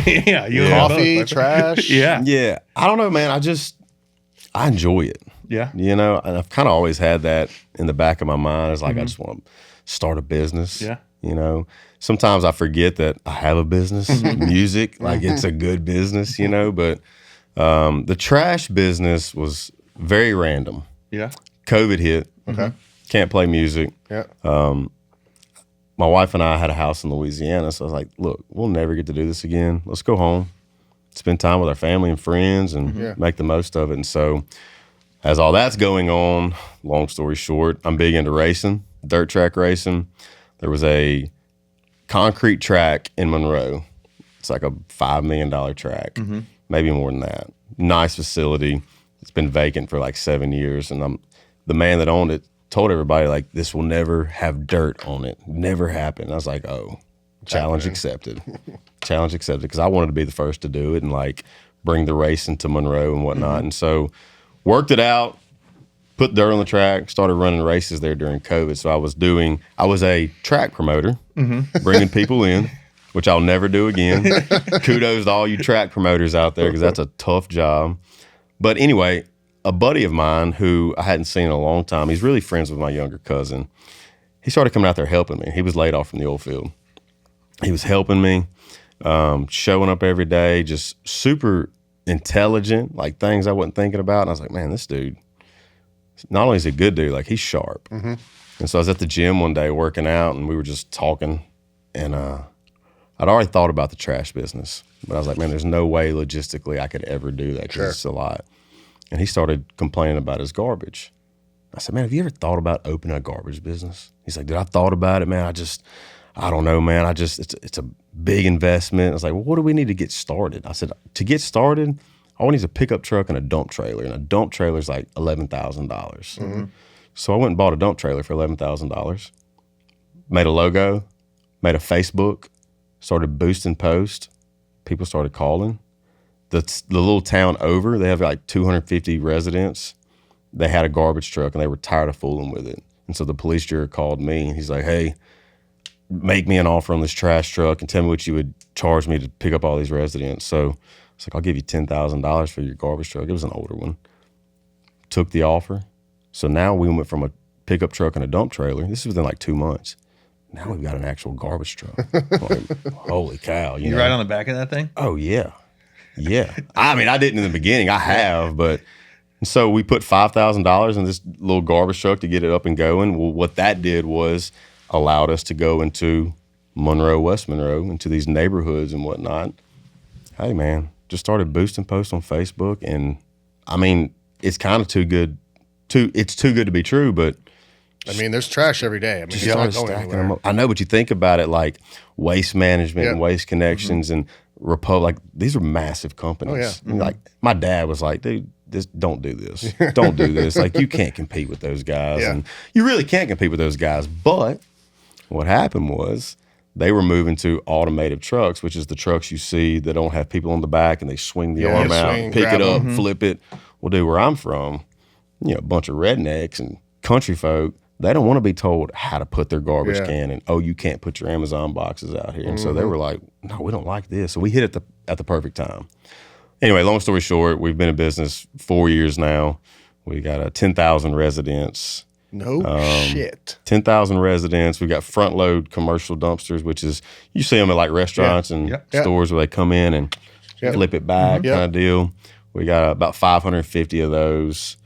S3: Coffee, trash.
S2: Yeah. I don't know, man. I enjoy it.
S1: Yeah.
S2: And I've kind of always had that in the back of my mind. It's like, I just want to start a business.
S1: Yeah.
S2: Sometimes I forget that I have a business, music, like it's a good business, but the trash business was very random.
S1: Yeah.
S2: COVID hit.
S3: Okay.
S2: Can't play music.
S3: Yeah.
S2: My wife and I had a house in Louisiana, so I was like, look, we'll never get to do this again. Let's go home, spend time with our family and friends, and make the most of it. And so as all that's going on, long story short, I'm big into racing, dirt track racing. There was a concrete track in Monroe. It's like a $5 million track, maybe more than that. Nice facility. It's been vacant for like 7 years, and the man that owned it told everybody, like, this will never have dirt on it. Never happen. I was like, oh, challenge accepted. Challenge accepted, because I wanted to be the first to do it and, like, bring the racing to Monroe and whatnot. And so worked it out, put dirt on the track, started running races there during COVID. So I was a track promoter, bringing people in, which I'll never do again. Kudos to all you track promoters out there, because that's a tough job. But anyway, a buddy of mine who I hadn't seen in a long time, he's really friends with my younger cousin. He started coming out there helping me. He was laid off from the oil field. He was helping me, showing up every day, just super intelligent, like things I wasn't thinking about. And I was like, man, this dude, not only is he a good dude, like he's sharp. And so I was at the gym one day working out, and we were just talking, and I'd already thought about the trash business, but I was like, man, there's no way logistically I could ever do that, because it's a lot. And he started complaining about his garbage. I said, man, have you ever thought about opening a garbage business? He's like, dude, I thought about it, man. I don't know, man. It's a big investment. I was like, well, what do we need to get started? I said, to get started, all we need is a pickup truck and a dump trailer. And a dump trailer is like $11,000. So I went and bought a dump trailer for $11,000, made a logo, made a Facebook, started boosting posts. People started calling. The little town over, they have like 250 residents. They had a garbage truck, and they were tired of fooling with it. And so the police juror called me, and he's like, hey, make me an offer on this trash truck and tell me what you would charge me to pick up all these residents. So it's like, I'll give you $10,000 for your garbage truck. It was an older one. Took the offer. So now we went from a pickup truck and a dump trailer. This is within like 2 months. Now we've got an actual garbage truck. Like, holy cow.
S1: You ride on the back of that thing?
S2: Oh, yeah. Yeah. I mean, I didn't in the beginning. I have, but so we put $5,000 in this little garbage truck to get it up and going. Well, what that did was allowed us to go into Monroe, West Monroe, into these neighborhoods and whatnot. Hey, man, just started boosting posts on Facebook. And I mean, it's kind of too good to be true, but
S3: I mean, there's trash every day. I mean, it's not going anywhere.
S2: I know, but you think about it, like Waste Management and Waste Connections and Republic, these are massive companies. Like my dad was like, dude, don't do this. Don't do this. Like, you can't compete with those guys. And you really can't compete with those guys. But what happened was they were moving to automated trucks, which is the trucks you see that don't have people on the back and they swing the arm out, pick it up, flip it. Well, dude, where I'm from, a bunch of rednecks and country folk, they don't want to be told how to put their garbage can and, oh, you can't put your Amazon boxes out here. And so they were like, no, we don't like this. So we hit it at the perfect time. Anyway, long story short, we've been in business 4 years now. We got a 10,000 residents.
S3: No shit.
S2: 10,000 residents. We got front load commercial dumpsters, which is, you see them at like restaurants and stores where they come in and flip it back kind of deal. We got about 550 of those.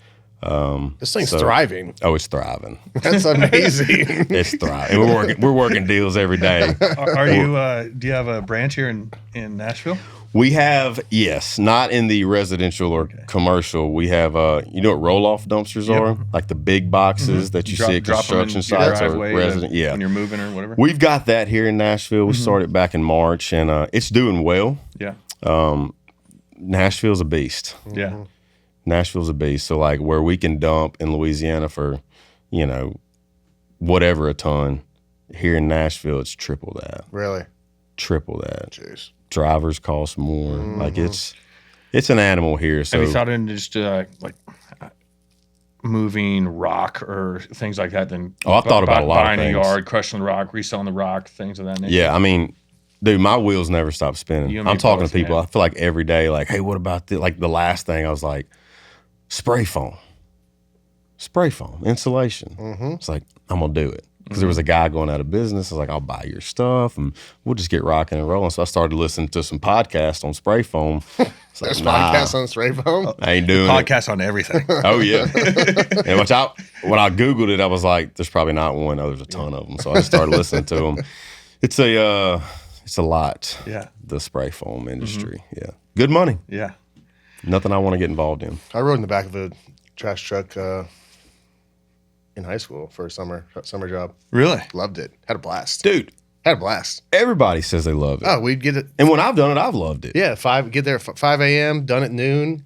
S3: This thing's thriving.
S2: Oh, it's thriving.
S3: That's amazing.
S2: It's thriving. We're working deals every day.
S1: Are you? Do you have a branch here in Nashville?
S2: We have, yes, not in the residential or commercial. We have, you know what roll-off dumpsters are? Like the big boxes that you see at construction sites or resident.
S1: When you're moving or whatever.
S2: We've got that here in Nashville. We started back in March, and it's doing well.
S1: Yeah.
S2: Nashville's a beast.
S1: Yeah.
S2: Nashville's a beast. So like where we can dump in Louisiana for, whatever a ton, here in Nashville, it's triple that.
S3: Really?
S2: Triple that.
S3: Jeez.
S2: Drivers cost more. Like it's an animal here. So
S1: have you thought into just like moving rock or things like that? Then
S2: I've thought about a lot of
S1: buying
S2: things.
S1: a yard, crushing the rock, reselling the rock, things of that nature.
S2: Yeah, I mean, dude, my wheels never stop spinning. I'm talking to people. I feel like every day, like, hey, what about this? Like the last thing, I was like, spray foam, insulation. It's like, I'm gonna do it. Because there was a guy going out of business. I was like, I'll buy your stuff and we'll just get rocking and rolling. So I started listening to some podcasts on spray foam.
S3: There's podcasts on spray foam?
S2: I ain't doing
S1: podcasts on everything.
S2: Oh, yeah. And when I Googled it, I was like, there's probably not one. Oh, there's a ton of them. So I just started listening to them. It's a lot.
S1: Yeah.
S2: The spray foam industry. Yeah. Good money.
S1: Yeah.
S2: Nothing I want to get involved in.
S3: I rode in the back of a trash truck in high school for a summer job.
S1: Really?
S3: Loved it. Had a blast.
S2: Dude.
S3: Had a blast.
S2: Everybody says they love it.
S3: Oh, we'd get it.
S2: And when I've done it, I've loved it.
S3: Yeah, get there at 5 a.m., done at noon.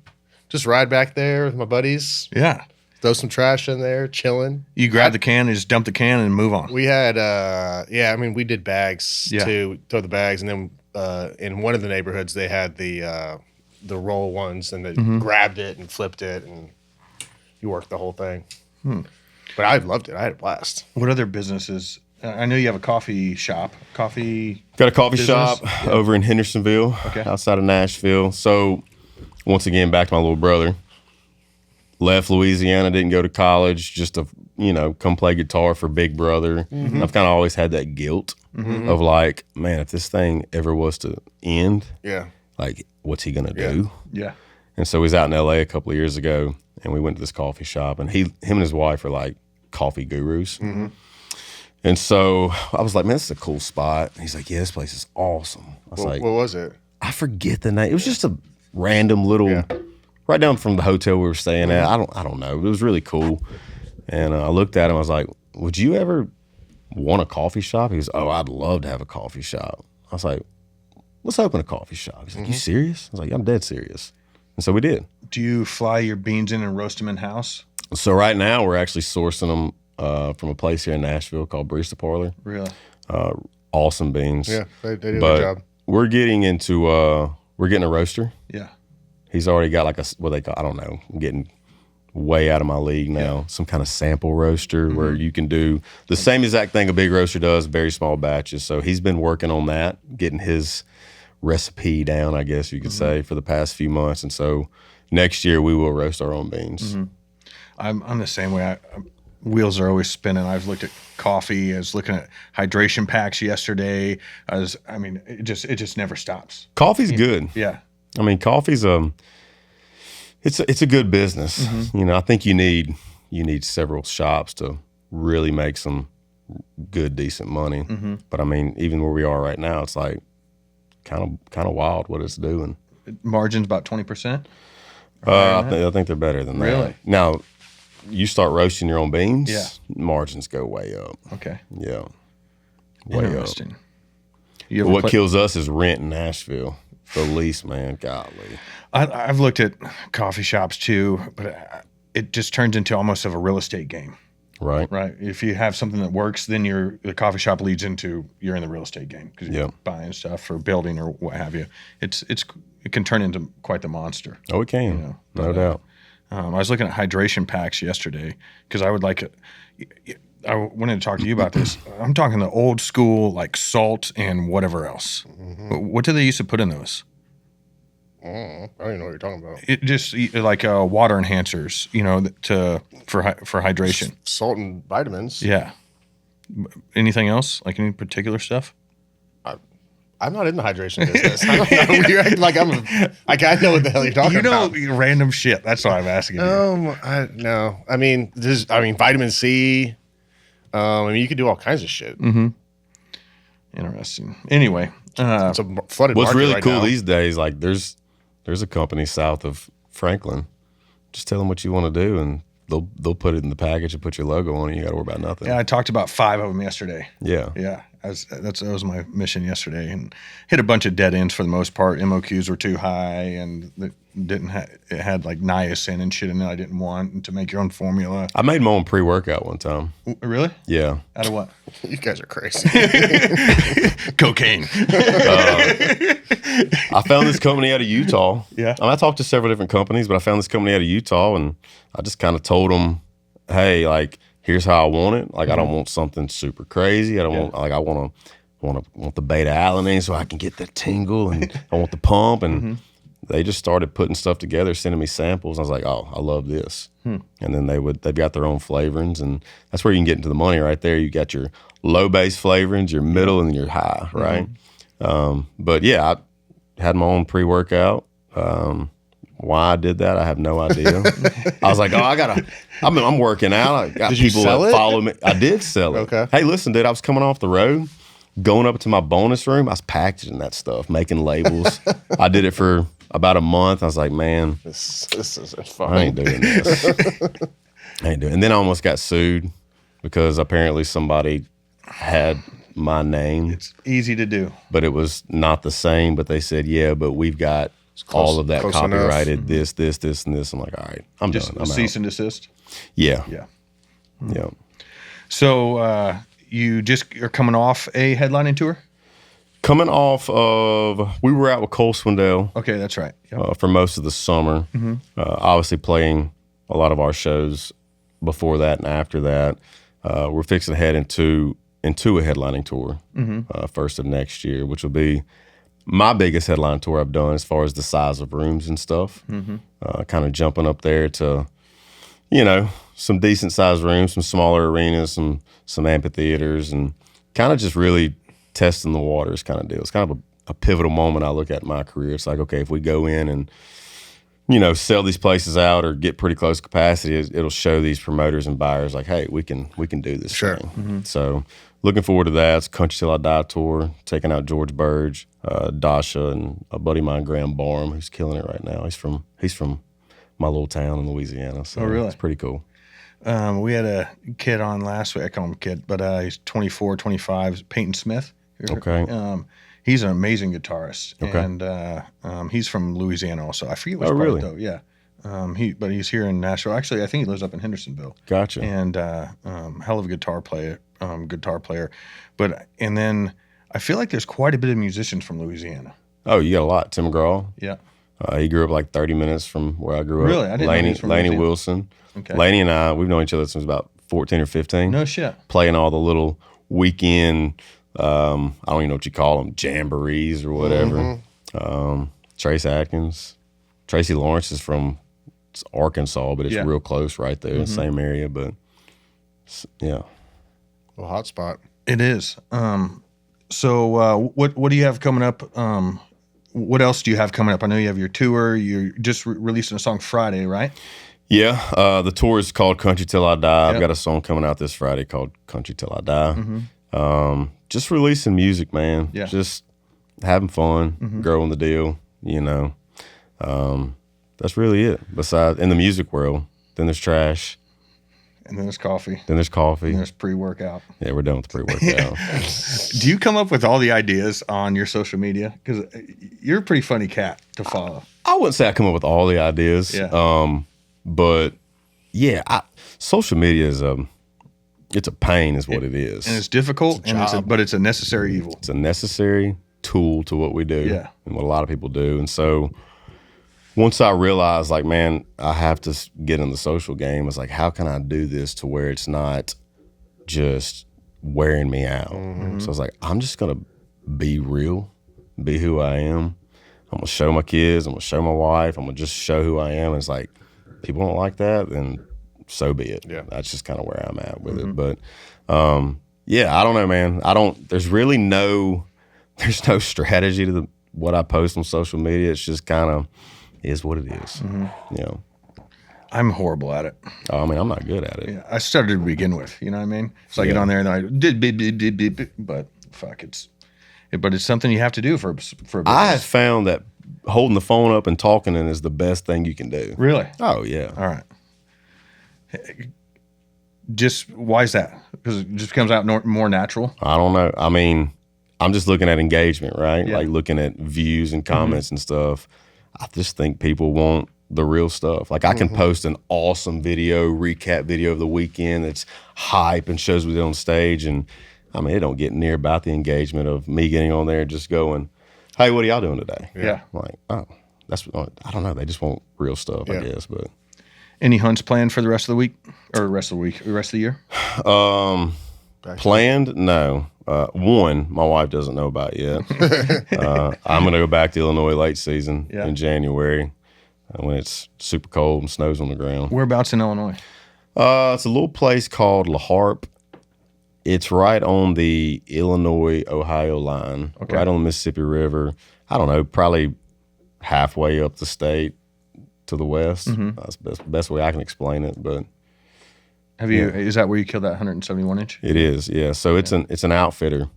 S3: Just ride back there with my buddies.
S1: Yeah.
S3: Throw some trash in there, chilling.
S1: You grab the can and just dump the can and move on.
S3: We had, we did bags too. Throw the bags, and then in one of the neighborhoods they had the roll ones, and they grabbed it and flipped it, and you worked the whole thing. But I loved it. I had a blast.
S1: What other businesses? I know you have a coffee shop.
S2: Got a coffee shop over in Hendersonville, outside of Nashville. So once again, back to my little brother. Left Louisiana, didn't go to college, just to come play guitar for Big Brother. And I've kind of always had that guilt of like, man, if this thing ever was to end, like, what's he gonna do?
S1: Yeah.
S2: And so he was out in LA a couple of years ago, and we went to this coffee shop, and him and his wife are like coffee gurus. And so I was like, man, this is a cool spot. And he's like, yeah, this place is awesome. I was like,
S3: what was it?
S2: I forget the name. It was just a random little, right down from the hotel we were staying at. I don't know. It was really cool. And I looked at him. I was like, would you ever want a coffee shop? He goes, oh, I'd love to have a coffee shop. I was like, let's open a coffee shop. He's like, you serious? I was like, I'm dead serious. And so we did.
S1: Do you fly your beans in and roast them in house?
S2: So right now we're actually sourcing them from a place here in Nashville called Barista Parlor.
S1: Really?
S2: Awesome beans.
S3: Yeah, they do a good job.
S2: We're getting into we're getting a roaster.
S1: Yeah.
S2: He's already got like what they call, I don't know, I'm getting way out of my league now. Some kind of sample roaster where you can do the same exact thing a big roaster does, very small batches. So he's been working on that, getting his recipe down, I guess you could say, for the past few months. And so next year we will roast our own beans.
S1: I'm the same way. Wheels are always spinning. I've looked at coffee. I was looking at hydration packs yesterday. It just never stops.
S2: Coffee's good.
S1: Yeah.
S2: I mean, coffee's it's a good business. I think you need several shops to really make some good, decent money. But I mean, even where we are right now, it's like kind of wild what it's doing.
S1: Margins about 20%.
S2: I think they're better than that.
S1: Really?
S2: Now, you start roasting your own beans.
S1: Yeah.
S2: Margins go way up.
S1: Okay.
S2: Yeah. Way
S1: Interesting.
S2: Up. What kills us is rent in Nashville. The lease, man, golly.
S1: I've looked at coffee shops too, but it just turns into almost of a real estate game.
S2: Right.
S1: Right. If you have something that works, then the coffee shop leads into you're in the real estate game because you're buying stuff for building or what have you. It can turn into quite the monster.
S2: Oh, it can. No doubt.
S1: I was looking at hydration packs yesterday because I wanted to talk to you about this. I'm talking the old school, like salt and whatever else. Mm-hmm. What do they used to put in those?
S3: I don't even know what you're talking about.
S1: It just like water enhancers, for hydration.
S3: Salt and vitamins.
S1: Yeah. Anything else? Like any particular stuff?
S3: I'm not in the hydration business. I don't know. You're acting like I know what the hell you're talking about.
S1: Random shit. That's why I'm asking you.
S3: No. I mean, vitamin C. You could do all kinds of shit.
S1: Mm-hmm. Interesting. Anyway,
S3: it's a flooded
S2: what's
S3: market
S2: really
S3: right
S2: cool
S3: now.
S2: these days, like there's a company south of Franklin. Just tell them what you want to do, and they'll put it in the package and put your logo on it. You got to worry about nothing.
S1: Yeah, I talked about 5 of them yesterday.
S2: Yeah.
S1: That was my mission yesterday, and hit a bunch of dead ends for the most part. MOQs were too high, and it had like niacin and shit in it I didn't want, and to make your own formula.
S2: I made my own pre-workout one time.
S1: Really?
S2: Yeah.
S1: Out of what?
S3: You guys are crazy.
S1: Cocaine.
S2: I found this company out of Utah.
S1: Yeah.
S2: I talked to several different companies, but I found this company out of Utah, and I just kind of told them, hey, like, here's how I want it. Like, I don't want something super crazy. I don't want, like, I want the beta alanine so I can get the tingle, and I want the pump. And they just started putting stuff together, sending me samples. I was like, oh, I love this. And then they've got their own flavorings, and that's where you can get into the money right there. You got your low base flavorings, your middle, and your high, right? But yeah, I had my own pre-workout. Why I did that, I have no idea. I was like, I'm working out. I got people that follow me. I did sell it.
S3: Okay.
S2: Hey, listen, dude, I was coming off the road, going up to my bonus room. I was packaging that stuff, making labels. I did it for about a month. I was like, man,
S3: this isn't fun.
S2: I ain't doing this. And then I almost got sued because apparently somebody had my name.
S1: It's easy to do.
S2: But it was not the same. But they said, yeah, but we've got all of that copyrighted, this, and this. I'm like, all right, I'm done. I'm
S1: cease
S2: out.
S1: And desist?
S2: Yeah.
S1: Yeah. So you just are coming off a headlining tour?
S2: Coming off of, we were out with Cole Swindell.
S1: Okay, that's right. Yep.
S2: For most of the summer. Obviously playing a lot of our shows before that and after that. We're fixing to head into a headlining tour first of next year, which will be my biggest headline tour I've done as far as the size of rooms and stuff. Kind of jumping up there to, some decent sized rooms, some smaller arenas, some amphitheaters, and kind of just really testing the waters kind of deal. It's kind of a pivotal moment I look at in my career. It's like, okay, if we go in and, sell these places out or get pretty close to capacity, it'll show these promoters and buyers like, hey, we can do this thing. So looking forward to that. It's Country Till I Die tour, taking out George Burge, Dasha, and a buddy of mine, Graham Barham, who's killing it right now. He's from my little town in Louisiana. So
S1: really?
S2: It's pretty cool.
S1: We had a kid on last week. I call him a kid, but he's 24, 25, Peyton Smith.
S2: Okay.
S1: He's an amazing guitarist.
S2: Okay.
S1: And he's from Louisiana also. I forget which part,
S2: really?
S1: though. Yeah. But he's here in Nashville. Actually, I think he lives up in Hendersonville.
S2: Gotcha.
S1: And hell of a guitar player. And then I feel like there's quite a bit of musicians from Louisiana.
S2: Oh, you got a lot. Tim McGraw.
S1: Yeah.
S2: He grew up like 30 minutes from where I grew up.
S1: Really? I didn't know he was from
S2: Laney
S1: Louisiana.
S2: Wilson.
S1: Okay.
S2: Laney and I, we've known each other since about 14 or 15.
S1: No shit.
S2: Playing all the little weekend, I don't even know what you call them, jamborees or whatever. Trace Atkins. Tracy Lawrence is from Arkansas, but it's real close right there, the same area. But yeah.
S3: Well, hot spot.
S1: It is. So what do you have coming up? What else do you have coming up? I know you have your tour. You're just releasing a song Friday, right?
S2: Yeah. The tour is called Country Till I Die. I've got a song coming out this Friday called Country Till I Die. Just releasing music, man.
S1: Yeah.
S2: Just having fun, growing the deal, That's really it. Besides, in the music world, then there's trash.
S1: And then there's coffee.
S2: Then there's coffee.
S1: And there's pre-workout.
S2: Yeah, we're done with the pre-workout.
S1: Do you come up with all the ideas on your social media? Because you're a pretty funny cat to follow.
S2: I wouldn't say I come up with all the ideas.
S1: Yeah.
S2: But yeah, social media is It's a pain is what it is.
S1: And it's difficult, but it's a necessary evil.
S2: It's a necessary tool to what we do and what a lot of people do. And so once I realized, like, man, I have to get in the social game, it's like, how can I do this to where it's not just wearing me out? So I was like, I'm just going to be real, be who I am. I'm going to show my kids, I'm going to show my wife, I'm going to just show who I am. And it's like, people don't like that, then so be it.
S3: Yeah.
S2: That's just kind of where I'm at with it. But yeah, I don't know, man. There's really no strategy to what I post on social media. It's just kind of is what it is. You know,
S1: I'm horrible at it.
S2: I mean, I'm not good at it.
S1: Yeah, I started to begin with. You know what I mean? So I get on there and I did, but fuck, but it's something you have to do for a business.
S2: I have found that holding the phone up and talking is the best thing you can do.
S1: Really?
S2: Oh yeah.
S1: All right. Just why is that? Because it just comes out more natural.
S2: I don't know. I mean, I'm just looking at engagement, right?
S1: Yeah.
S2: Like looking at views and comments and stuff. I just think people want the real stuff. Like I can post an awesome recap video of the weekend that's hype and shows we did on stage, and I mean, it don't get near about the engagement of me getting on there and just going, hey, what are y'all doing today?
S1: Yeah.
S2: Like, oh, I don't know. They just want real stuff, I guess. But
S1: any hunts planned for the rest of the week or rest of the year?
S2: Planned? No. One, my wife doesn't know about yet. I'm going to go back to Illinois late season in January when it's super cold and snows on the ground.
S1: Whereabouts in Illinois?
S2: It's a little place called La Harpe. It's right on the Illinois-Ohio line, right on the Mississippi River. I don't know, probably halfway up the state to the west. That's the best way I can explain it. But
S1: is that where you killed that 171 inch?
S2: It is, yeah. So it's an outfitter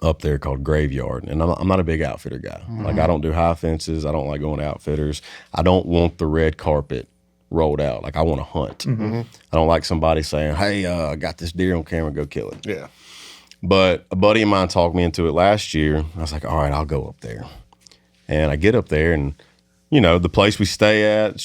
S2: up there called Graveyard, and I'm not a big outfitter guy. Like I don't do high fences. I don't like going to outfitters. I don't want the red carpet rolled out. Like I want to hunt. I don't like somebody saying, hey, I got this deer on camera, go kill it.
S3: Yeah.
S2: But a buddy of mine talked me into it last year. I was like, all right, I'll go up there. And I get up there, and you know, the place we stay at,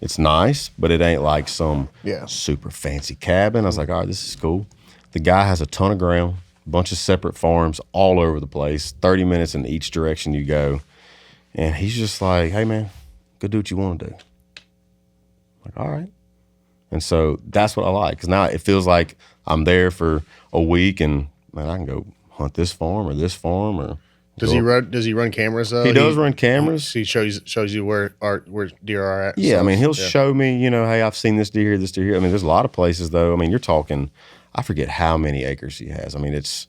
S2: it's nice, but it ain't like some super fancy cabin. I was like, all right, this is cool. The guy has a ton of ground, a bunch of separate farms all over the place, 30 minutes in each direction you go. And he's just like, hey man, go do what you want to do. Like, all right. And so that's what I like, because now it feels like I'm there for a week, and man, I can go hunt this farm or this farm. Or
S3: does he run cameras though?
S2: He does run cameras.
S3: He shows you where deer are at.
S2: Yeah, I mean, he'll show me, you know, hey, I've seen this deer here, this deer here. I mean, there's a lot of places though. I mean, you're talking, I forget how many acres he has. I mean, it's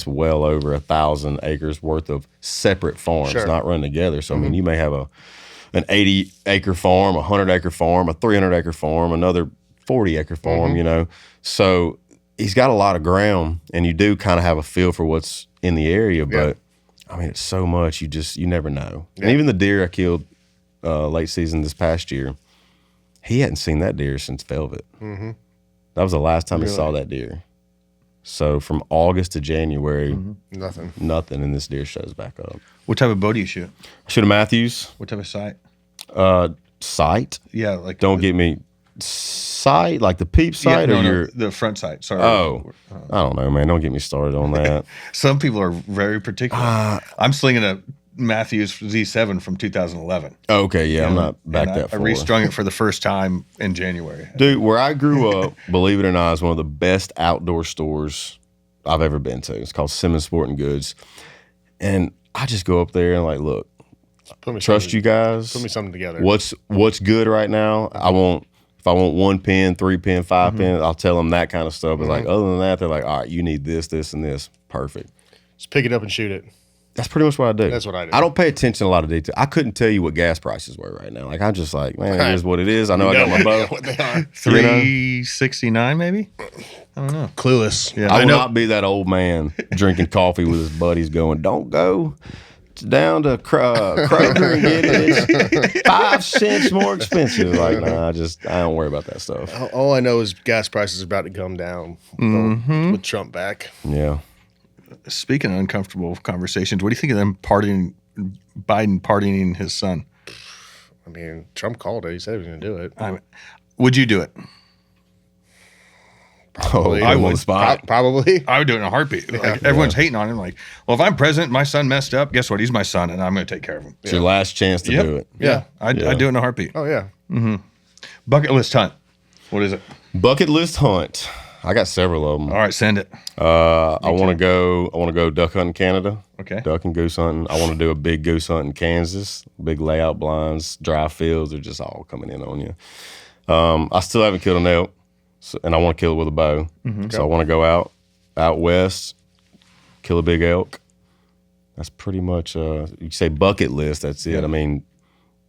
S2: well over 1,000 acres worth of separate farms, not run together. So I mean, you may have an 80-acre farm, a 100-acre farm, a 300-acre farm, another 40-acre farm, you know. So he's got a lot of ground, and you do kind of have a feel for what's in the area. But, I mean, it's so much, you never know. Yeah. And even the deer I killed late season this past year, he hadn't seen that deer since Velvet. That was the last time he saw that deer. So from August to January, nothing, and this deer shows back up.
S1: What type of bow do you shoot?
S2: I shoot a Matthews.
S1: What type of sight?
S2: Sight?
S1: Yeah, like
S2: don't get me sight, like the peep sight, or
S1: the front sight. Sorry.
S2: Oh, I don't know, man. Don't get me started on that.
S1: Some people are very particular. I'm slinging a Matthews Z7 from 2011.
S2: Okay, yeah, I'm not back that far.
S1: I restrung it for the first time in January.
S2: Dude, where I grew up, believe it or not, is one of the best outdoor stores I've ever been to. It's called Simmons Sporting Goods, and I just go up there and like, look, trust you guys.
S3: Put me something together.
S2: What's good right now? If I want 1 pin, 3 pin, 5 pin, I'll tell them that kind of stuff. But like other than that, they're like, all right, you need this, this, and this. Perfect.
S3: Just pick it up and shoot it.
S2: That's pretty much what I do.
S3: That's what I do.
S2: I don't pay attention to a lot of detail. I couldn't tell you what gas prices were right now. Like I'm just like, man, it is what it is. I know I got my bow.
S3: What they are.
S1: 369 maybe? I don't know.
S3: Clueless.
S2: Yeah, I will not be that old man drinking coffee with his buddies going, don't go down to Kroger and get it. It's 5 cents more expensive. Like, nah, I don't worry about that stuff.
S3: All I know is gas prices are about to come down with Trump back.
S2: Yeah.
S1: Speaking of uncomfortable conversations, what do you think of them Biden pardoning his son?
S3: I mean, Trump called it. He said he was going to do it.
S1: Would you do it?
S3: Probably.
S2: I would spot.
S3: Probably.
S1: I would do it in a heartbeat. Like everyone's hating on him. Like, well, if I'm president, my son messed up. Guess what? He's my son, and I'm going to take care of him.
S2: It's your last chance to do it.
S1: Yeah, I'd do it in a heartbeat.
S3: Oh yeah.
S1: Bucket list hunt. What is it?
S2: Bucket list hunt. I got several of them.
S1: All right, send it.
S2: I want to go duck hunting in Canada.
S1: Okay.
S2: Duck and goose hunting. I want to do a big goose hunt in Kansas. Big layout blinds, dry fields. They're just all coming in on you. I still haven't killed an elk, and I want to kill it with a bow. So I want to go out west, kill a big elk. That's pretty much, you say bucket list, that's it. I mean,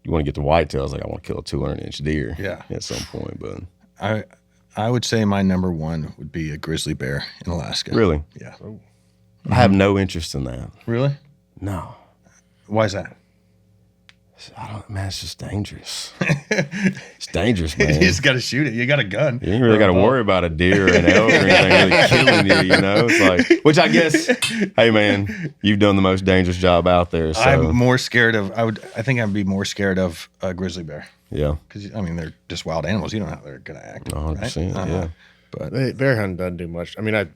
S2: you want to get the whitetails, like I want to kill a 200-inch deer at some point. But
S1: I would say my number one would be a grizzly bear in Alaska.
S2: Really?
S1: Yeah.
S2: I have no interest in that.
S1: Really?
S2: No.
S1: Why is that?
S2: Man, it's just dangerous. It's dangerous, man.
S1: You just got to shoot it. You got a gun.
S2: You ain't really got to worry about a deer or an elk or anything really killing you, you know? It's like, which I guess, hey, man, you've done the most dangerous job out there. So.
S1: I'm more scared of, I think I'd be more scared of a grizzly bear.
S2: Yeah.
S1: Because, I mean, they're just wild animals. You don't know how they're going to act.
S2: 100%,
S1: right?
S2: yeah.
S1: But
S3: Bear hunting doesn't do much. I mean, I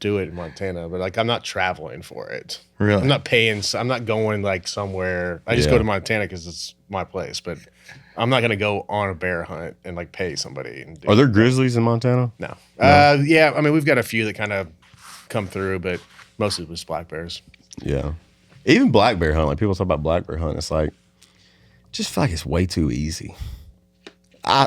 S3: do it in Montana, but like I'm not traveling for it.
S1: Really?
S3: I'm not paying. I'm not going like somewhere. I just go to Montana because it's my place. But I'm not gonna go on a bear hunt and like pay somebody. And
S2: Are there grizzlies in Montana?
S3: No. Yeah. I mean, we've got a few that kind of come through, but mostly with black bears.
S2: Yeah. Even black bear hunt. Like people talk about black bear hunt. It's like, just feel like it's way too easy. I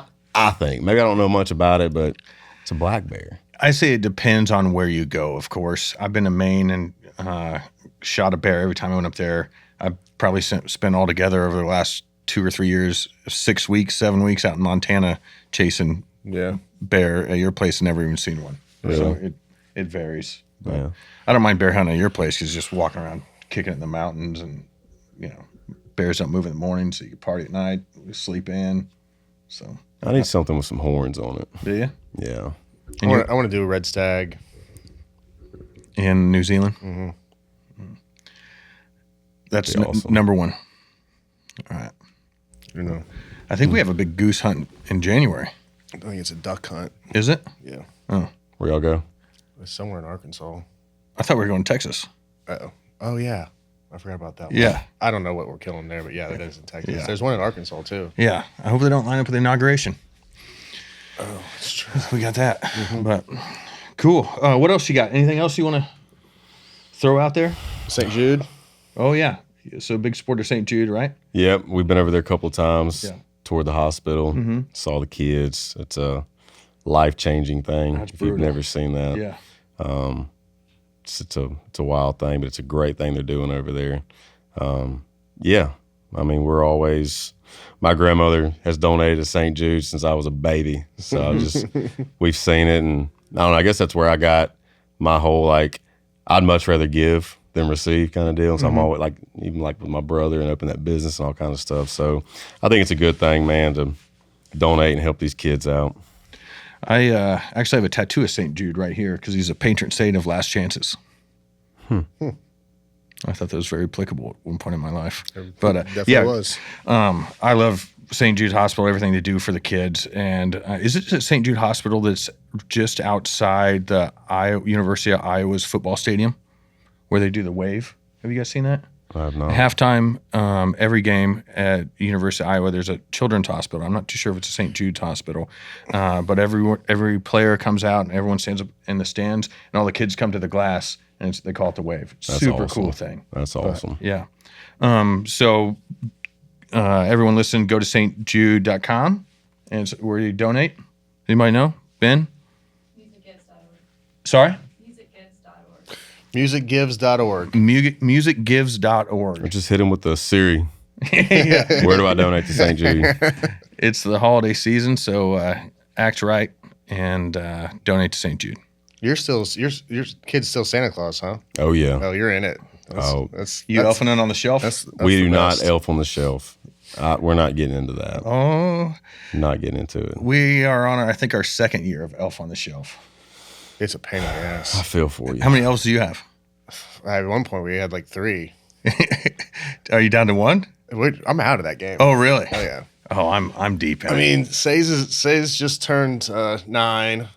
S2: think maybe I don't know much about it, but it's a black bear.
S1: I say it depends on where you go, of course. I've been to Maine and shot a bear every time I went up there. I probably spent altogether over the last 2 or 3 years, 6 weeks, 7 weeks out in Montana chasing bear at your place and never even seen one.
S2: Really?
S1: So it varies.
S2: Yeah.
S1: I don't mind bear hunting at your place because just walking around kicking it in the mountains and, you know, bears don't move in the morning, so you can party at night, sleep in. So
S2: I need something with some horns on it.
S1: do you?
S2: Yeah.
S3: I want to do a red stag
S1: In New Zealand? Mm-hmm. That's
S2: awesome.
S1: number one. All right.
S3: You know,
S1: I think we have a big goose hunt in January.
S3: I think it's a duck hunt.
S1: Is it?
S3: Yeah,
S1: Oh,
S2: Where y'all go?
S3: it's somewhere in Arkansas.
S1: I thought we were going to Texas.
S3: Oh yeah, I forgot about that one.
S1: Yeah.
S3: I don't know what we're killing there, but yeah, that is in Texas.
S1: Yeah.
S3: There's one in Arkansas too.
S1: Yeah. I hope they don't line up with the inauguration.
S3: Oh, that's true.
S1: We got that. But cool. What else you got? Anything else you want to throw out there?
S3: St. Jude.
S1: Oh, yeah. So big supporter of St. Jude, right?
S2: Yep. We've been over there a couple of times.
S1: Yeah.
S2: Toured the hospital. Saw the kids. It's a life-changing thing.
S1: That's
S2: if you've
S1: brutal.
S2: never seen that.
S1: Yeah.
S2: It's a wild thing, but it's a great thing they're doing over there. Yeah. I mean, my grandmother has donated to St. Jude since I was a baby. So we've seen it. And I don't know, I guess that's where I got my whole, like, I'd much rather give than receive kind of deal. So I'm always like, even like with my brother and open that business and all kinds of stuff. So I think it's a good thing, man, to donate and help these kids out.
S1: I actually have a tattoo of St. Jude right here because he's a patron saint of last chances. I thought that was very applicable at one point in my life. But
S3: Definitely was.
S1: I love St. Jude Hospital, everything they do for the kids. And is it St. Jude Hospital that's just outside the University of Iowa's football stadium where they do the wave? Have you guys seen that?
S2: I have not.
S1: Halftime, every game at University of Iowa, there's a children's hospital. I'm not too sure if it's a St. Jude's hospital, but every player comes out and everyone stands up in the stands, and all the kids come to the glass, and they call it the wave.
S2: That's
S1: Super
S2: awesome.
S1: cool thing.
S2: That's awesome.
S1: Yeah. So everyone listen, go to stjude.com, and it's where you donate. Anybody know? Ben?
S4: Musicgives.org.
S1: Sorry?
S3: Musicgives.org.
S1: Musicgives.org.
S2: Or just hit him with the Siri. Where do I donate to St. Jude?
S1: It's the holiday season, so act right and donate to St. Jude.
S3: Your kid's still Santa Claus, huh?
S2: Oh, yeah.
S3: Oh, you're in it. That's
S1: You elfing it on the shelf?
S3: That's
S2: We
S3: the
S2: do not
S3: best.
S2: elf on the shelf. We're not getting into that.
S1: Oh,
S2: Not getting into it.
S1: we are on, I think, our second year of Elf on the Shelf.
S3: It's a pain in the
S2: I
S3: ass.
S2: feel for you.
S1: How many elves do you have?
S3: At one point, we had like 3.
S1: Are you down to 1?
S3: I'm out of that game.
S1: Oh, really?
S3: Oh, yeah.
S1: Oh, I'm deep in
S3: I
S1: it.
S3: mean, Say's just turned 9.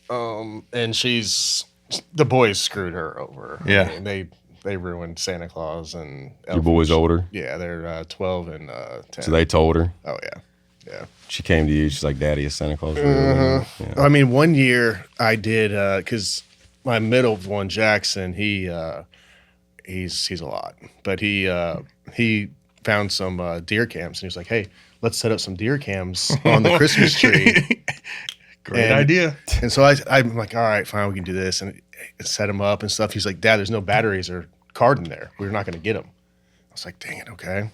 S3: And the boys screwed her over.
S1: Yeah.
S3: I mean, they ruined Santa Claus and
S2: Your boy's older?
S3: Yeah, they're 12 and 10.
S2: So they told her.
S3: Oh yeah.
S2: She came to you. She's like, "Daddy, is Santa Claus real?" Yeah.
S3: I mean, one year I did because my middle one, Jackson, he's a lot, but he found some deer cams and he was like, "Hey, let's set up some deer cams on the Christmas tree."
S1: Great idea.
S3: And so I'm like, "All right, fine, we can do this," and set them up and stuff. He's like, "Dad, there's no batteries or card in there. We're not going to get them." I was like, "Dang it, okay."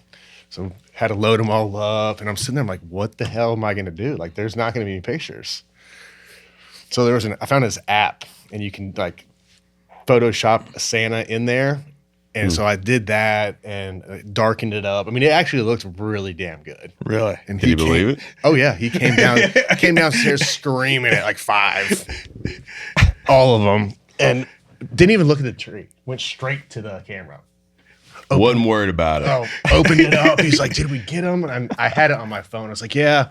S3: So had to load them all up, and I'm sitting there, I'm like, "What the hell am I going to do? Like, there's not going to be any pictures." So I found this app, and you can like Photoshop a Santa in there, and so I did that and darkened it up. I mean, it actually looked really damn good.
S1: Really?
S3: And
S2: Can you believe it?
S3: Oh yeah, he came downstairs screaming at like 5, all of them, and didn't even look at the tree. Went straight to the camera.
S2: Wasn't worried about it.
S3: Oh, opened it up. He's like, "Did we get him?" And I had it on my phone. I was like, "Yeah."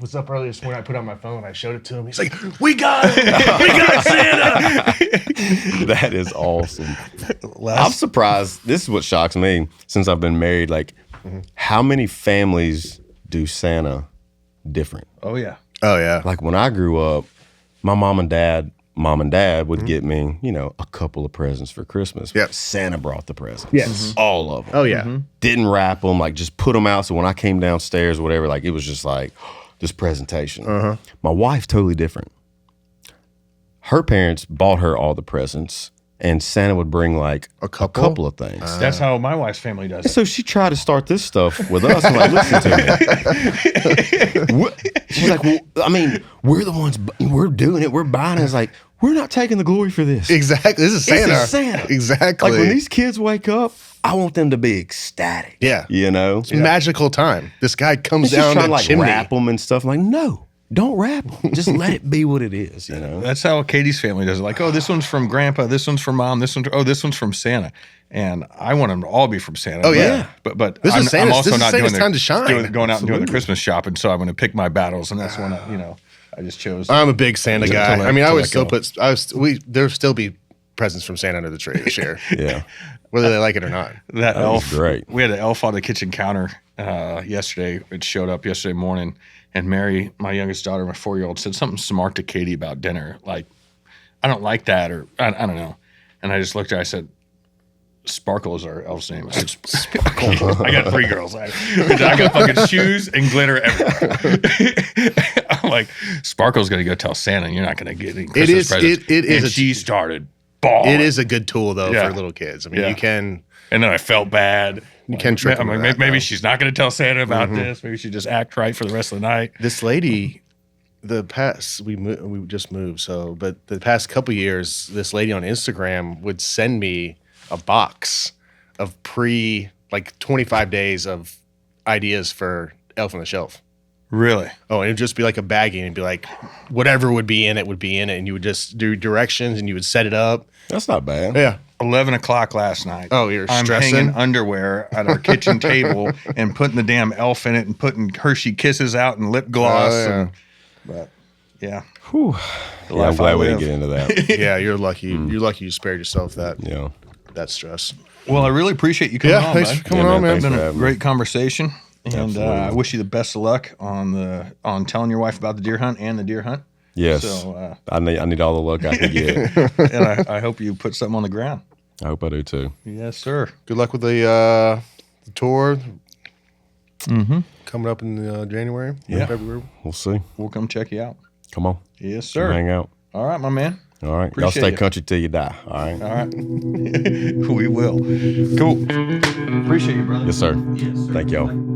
S3: Was up early this morning. I put it on my phone. I showed it to him. He's like, "We got him. We got Santa."
S2: That is awesome. I'm surprised. This is what shocks me since I've been married. Like, how many families do Santa different?
S1: Oh yeah.
S3: Oh yeah.
S2: Like when I grew up, my mom and dad would get me, a couple of presents for Christmas.
S3: Yep.
S2: Santa brought the presents.
S3: Yes.
S2: All of them.
S3: Oh yeah.
S2: Didn't wrap them, like just put them out. So when I came downstairs or whatever, like it was just like this presentation. My wife, totally different. Her parents bought her all the presents, and Santa would bring like a couple of things.
S1: That's how my wife's family does it.
S2: So she tried to start this stuff with us. I'm like, "Listen to me." She's like, "Well, I mean, we're the ones, we're doing it, we're buying it." It's like, we're not taking the glory for this.
S3: Exactly. This is Santa.
S2: This is Santa.
S3: Exactly.
S2: Like when these kids wake up, I want them to be ecstatic.
S3: Yeah.
S2: It's
S3: magical time. This guy comes
S2: just
S3: down
S2: trying
S3: the
S2: to like
S3: chimney.
S2: wrap them and stuff. I'm like, no, don't wrap them. Just let it be what it is.
S1: That's how Katie's family does it. Like, oh, this one's from Grandpa, this one's from Mom, this one's from Santa. And I want them to all be from Santa.
S3: Oh, yeah.
S1: But
S3: This is Santa's-
S1: I'm also
S3: this is
S1: not
S3: Santa's
S1: doing
S3: time to shine.
S1: going out and doing the Christmas shopping. So I'm going to pick my battles, and that's when I just chose.
S3: I'm a big Santa
S1: To
S3: guy.
S1: let-
S3: I mean, I
S1: to
S3: would
S1: let
S3: still
S1: go.
S3: there'll still be presents from Santa under the tree this year,
S2: Yeah.
S3: whether they like it or not.
S1: That
S2: was
S1: elf,
S2: great.
S1: We had an elf on the kitchen counter yesterday. It showed up yesterday morning, and Mary, my youngest daughter, my 4-year-old, said something smart to Katie about dinner. Like, I don't like that, or I don't know. And I just looked at her. I said, Sparkle is our elf's name. I said, Sparkle. I got 3 girls. I got fucking shoes and glitter everywhere. I'm like, Sparkle's going to go tell Santa you're not going to get any Christmas presents.
S3: It is.
S1: And she started bawling.
S3: It is a good tool though
S1: Yeah.
S3: for little kids. I mean,
S1: Yeah.
S3: you can.
S1: And then I felt bad.
S3: You can trick
S1: I'm
S3: them
S1: like,
S3: with that,
S1: maybe
S3: though.
S1: she's not going to tell Santa about this. Maybe she just act right for the rest of the night.
S3: This lady, we just moved, but the past couple years, this lady on Instagram would send me a box of 25 days of ideas for Elf on the Shelf.
S1: Really?
S3: Oh, and it'd just be like a baggie, and it'd be like whatever would be in it, and you would just do directions, and you would set it up.
S2: That's not bad.
S3: Yeah.
S1: 11 o'clock last night.
S3: Oh, you're
S1: I'm
S3: stressing?
S1: hanging underwear at our kitchen table and putting the damn elf in it and putting Hershey Kisses out and lip gloss.
S3: Oh, yeah.
S1: But yeah.
S2: Whew.
S1: The
S2: Yeah,
S1: life
S2: I'm glad
S1: I
S2: we didn't
S1: live.
S2: get into that.
S3: Yeah, you're lucky. You're lucky you spared yourself
S2: Yeah.
S3: that stress.
S1: Well, I really appreciate you coming
S3: Yeah,
S1: on,
S3: thanks
S1: bud.
S3: for coming
S2: Yeah,
S3: on, man.
S2: man,
S1: It's been
S2: for
S1: a
S2: having me.
S1: great conversation. And
S2: Absolutely.
S1: I wish you the best of luck on telling your wife about the deer hunt and the deer hunt.
S2: Yes.
S1: So,
S2: I need all the luck I can get.
S1: and I hope you put something on the ground.
S2: I hope I do too.
S1: Yes, sir.
S3: Good luck with the tour. Coming up in January,
S1: Yeah.
S3: February.
S2: We'll see.
S1: We'll come check you out.
S2: Come on.
S1: Yes,
S2: Come
S1: sir.
S2: hang out.
S1: All right, my man.
S2: All right. Y'all
S1: Appreciate
S2: stay
S1: you.
S2: country till you die. All right.
S1: All right. We will. Cool. Appreciate you, brother.
S2: Yes, sir. Thank y'all.